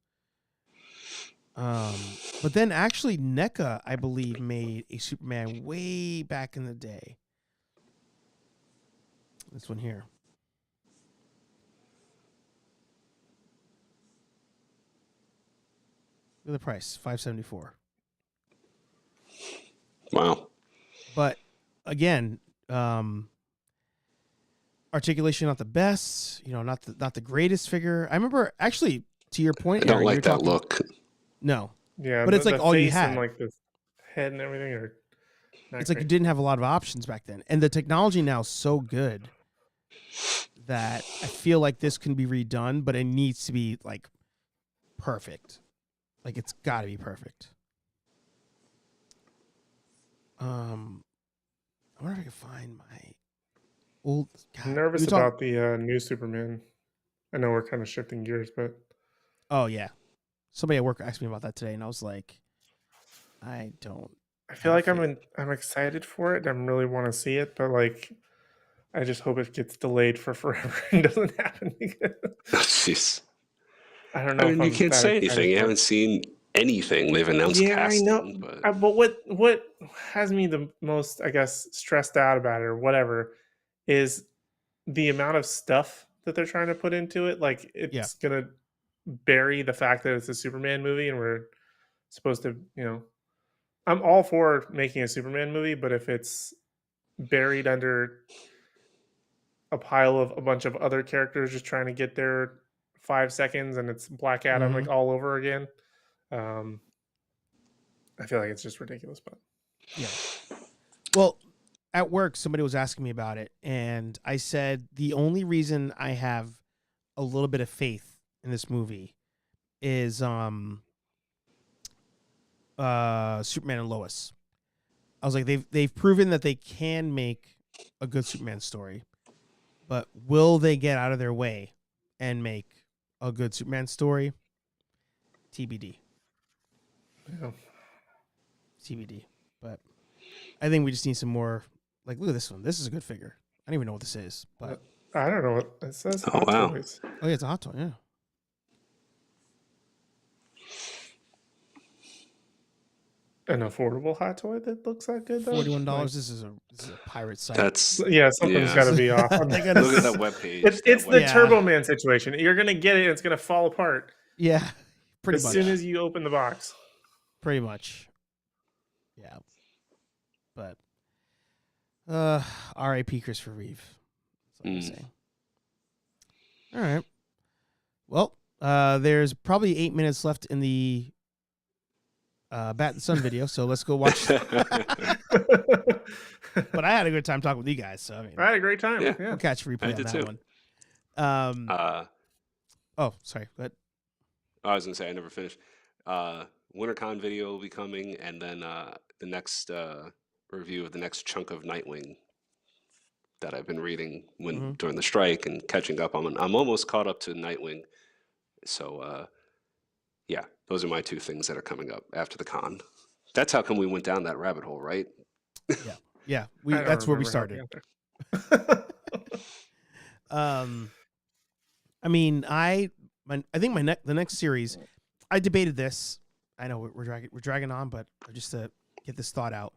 But then actually NECA, I believe, made a Superman way back in the day. This one here. Look at the price, $5.74. Wow. But again, articulation not the best, not the greatest figure. I remember actually to your point, I don't Aaron, like that look. No. Yeah, But it's like the all you face had. and like the head and everything are not It's like great. you didn't have a lot of options back then. And the technology now is so good that I feel like this can be redone, but it needs to be like perfect. Like it's got to be perfect. I wonder if I can find my old. I'm God, nervous we talk- about the new Superman. I know we're kind of shifting gears, but Oh yeah, somebody at work asked me about that today, and I was like, I don't. I feel have like faith. I'm excited for it. I really want to see it, but like I just hope it gets delayed for forever and doesn't happen again. Jeez. I don't know I if mean, you I'm can't that say excited anything. You for it. haven't seen anything. They've announced Yeah, I know. casting, but But what has me the most, I guess, stressed out about it or whatever is the amount of stuff that they're trying to put into it. Like Yeah. it's gonna bury the fact that it's a Superman movie and we're supposed to, I'm all for making a Superman movie, but if it's buried under a pile of a bunch of other characters just trying to get their 5 seconds and it's Black Adam like all over again, I feel like it's just ridiculous. But Yeah. Well, at work, somebody was asking me about it, and I said the only reason I have a little bit of faith in this movie is Superman and Lois. I was like, they've proven that they can make a good Superman story, but will they get out of their way and make a good Superman story? TBD. yeah. TBD. But I think we just need some more. Like, look at this one. This is a good figure. I don't even know what this is, but I don't know what it says. Oh, Hot wow. Toys. oh yeah, it's a hot toy. Yeah. An affordable hot toy that looks that good though. $41. Like, This is a pirate site. that's yeah, something's yeah. got to be off. On They that. gotta- Look at that webpage. It's that the webpage. Yeah. Turbo Man situation. You're gonna get it, and it's gonna fall apart Yeah, pretty as much. soon as you open the box. Pretty much. Yeah. But R.I.P. Christopher Reeve. That's all I'm saying. All right. Well, there's probably 8 minutes left in the Bat and Sun video, so let's go watch. But I had a good time talking with you guys, so I mean, I had a great time. Yeah. Yeah. we'll catch a replay I on did that too. one. Oh, sorry. Go ahead. I was gonna say I never finished. WinterCon video will be coming, and then the next review of the next chunk of Nightwing that I've been reading during the strike and catching up. I'm almost caught up to Nightwing, so yeah, those are my two things that are coming up after the con. That's how come we went down that rabbit hole, right? Yeah, I don't that's where we remember how started. got I mean, I think the next series, I debated this. I know we're dragging on, but just to get this thought out,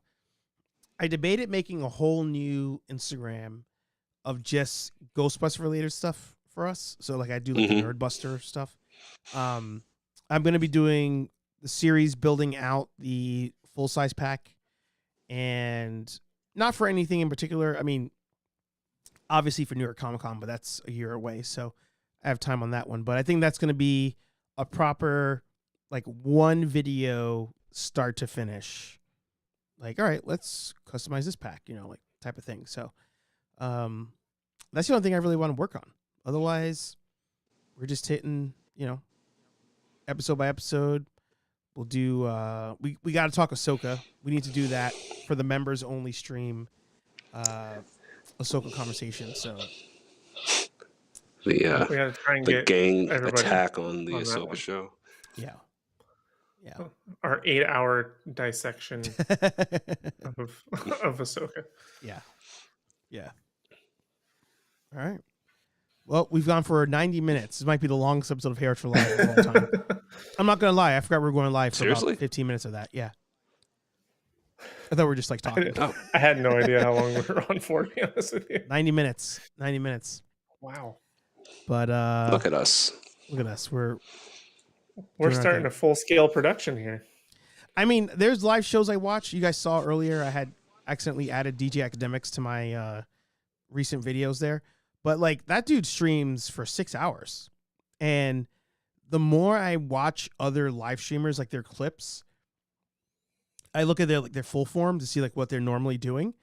I debated making a whole new Instagram of just Ghostbuster related stuff for us. So like I do like the Nerdbuster stuff. I'm going to be doing the series building out the full size pack, and not for anything in particular. I mean, obviously for New York Comic Con, but that's a year away, so I have time on that one. But I think that's going to be a proper, like, one video start to finish. Like, all right, let's customize this pack, like type of thing. So that's the only thing I really want to work on. Otherwise, we're just hitting, episode by episode. We'll do, we got to talk Ahsoka. We need to do that for the members only stream, Ahsoka conversation. So we gotta try and the get gang everybody attack on the on that Ahsoka one. show. yeah. our 8-hour dissection of Ahsoka. Yeah. All right. Well, we've gone for 90 minutes. This might be the longest episode of HeyArcher Live in a long time. I'm not going to lie. I forgot we were going live for Seriously? about 15 minutes of that. Yeah. I thought we were just like talking. I had no idea how long we were on for, to be honest with you. 90 minutes. 90 minutes. Wow. But Look at us. Look at us. We're We're doing our starting thing. a full-scale production here. I mean, there's live shows I watch. You guys saw earlier. I had accidentally added DJ Academics to my recent videos there. But like that dude streams for 6 hours. And the more I watch other live streamers, like their clips, I look at their full form to see like what they're normally doing.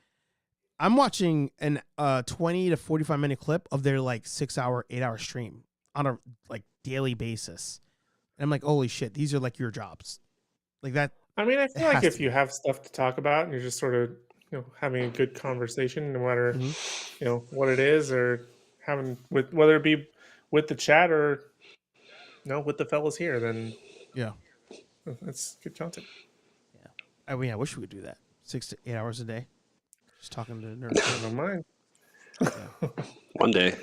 I'm watching an 20 to 45 minute clip of their like 6 hour, 8 hour stream on a like daily basis. And I'm like, holy shit, these are like your jobs. Like that. I mean, I It feel like has to if be. you have stuff to talk about and you're just sort of, having a good conversation, no matter, Mhm. what it is, or having with whether it be with the chat or with the fellas here, then Yeah. that's good content. Yeah. I mean, I wish we could do that 6 to 8 hours a day, just talking to I nerds. don't mind. Yeah. One day.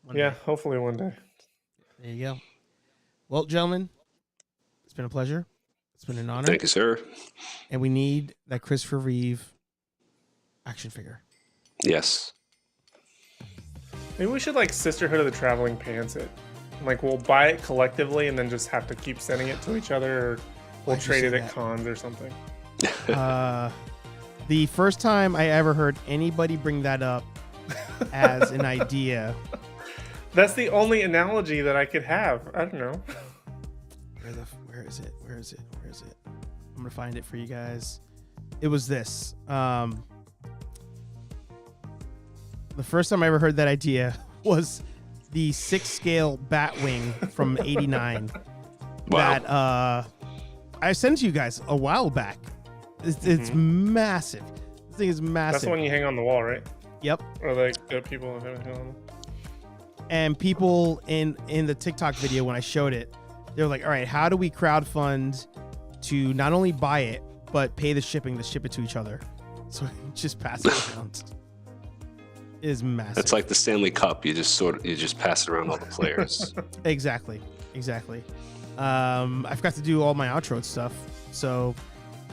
One Yeah, day. hopefully one day. There you go. Well, gentlemen, it's been a pleasure. It's been an honor. Thank you, sir. And we need that Christopher Reeve action figure. Yes. Maybe we should like Sisterhood of the Traveling Pants it. Like we'll buy it collectively and then just have to keep sending it to each other, or we'll Why'd you trade say it at that? cons or something. The first time I ever heard anybody bring that up as an idea. That's the only analogy that I could have. I don't know. Where is it? I'm gonna find it for you guys. It was this. The first time I ever heard that idea was the 6-scale Batwing from '89. Wow. That I sent to you guys a while back. It's massive. This thing is massive. That's the one you hang on the wall, right? Yep. Or like the people hang on the wall. And people in the TikTok video, when I showed it, they were like, all right, how do we crowdfund to not only buy it, but pay the shipping to ship it to each other? So just pass it around. It is massive. That's like the Stanley Cup. You just pass it around all the players. Exactly. I forgot to do all my outro stuff. So,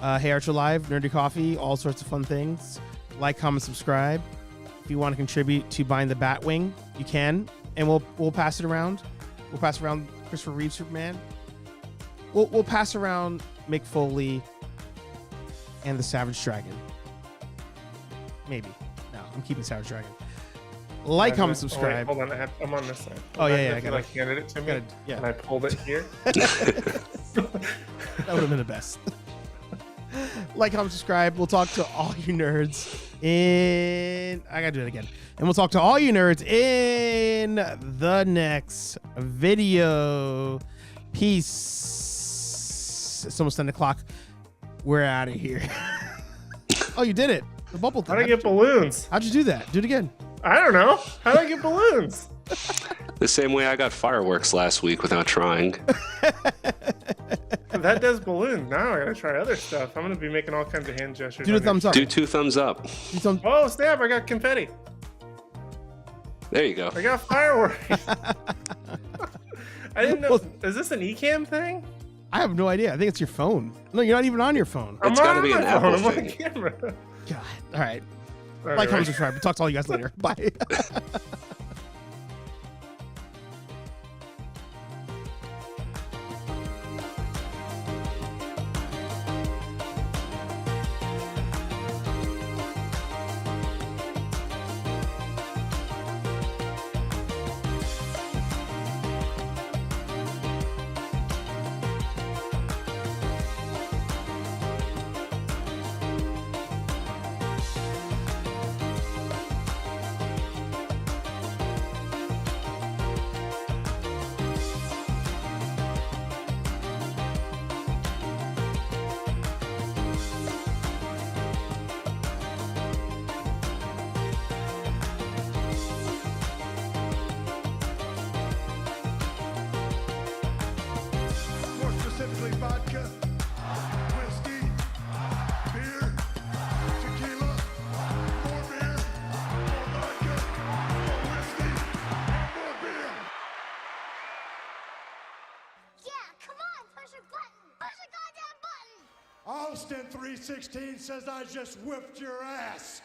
HeyArcher Live, Nerdy Coffee, all sorts of fun things. Like, comment, subscribe. If you want to contribute to buying the Batwing, you can, and we'll pass it around. We'll pass around Christopher Reeve Superman. We'll pass around Mick Foley and the Savage Dragon. Maybe. No, I'm keeping Savage Dragon. Like, comment, subscribe. Oh, wait, hold on, I'm on this side. Oh, yeah, I like handed it to me, yeah. and I pulled it here. That would have been the best. Like, comment, subscribe. We'll talk to all you nerds I gotta do it again. And we'll talk to all you nerds in the next video. Peace. It's almost 10 o'clock. We're out of here. Oh, you did it. The bubble thing. How'd I get balloons? How'd you do that? Do it again. I don't know. How'd I get balloons? The same way I got fireworks last week without trying. That does balloons. Now I gotta try other stuff. I'm gonna be making all kinds of hand gestures. Do the thumbs up. Do 2 thumbs up. Oh snap! I got confetti. There you go. I got fireworks. I didn't know. Is this an eCam thing? I have no idea. I think it's your phone. No, you're not even on your phone. It's gotta be an Apple I'm on thing. camera. God. All right. All Like, right. comment, subscribe. We'll talk to all you guys later. Bye. More specifically, vodka, whiskey, beer, tequila, more beer, more vodka, more whiskey, and more beer. Yeah, come on, push a button. Push a goddamn button. Austin 316 says I just whipped your ass.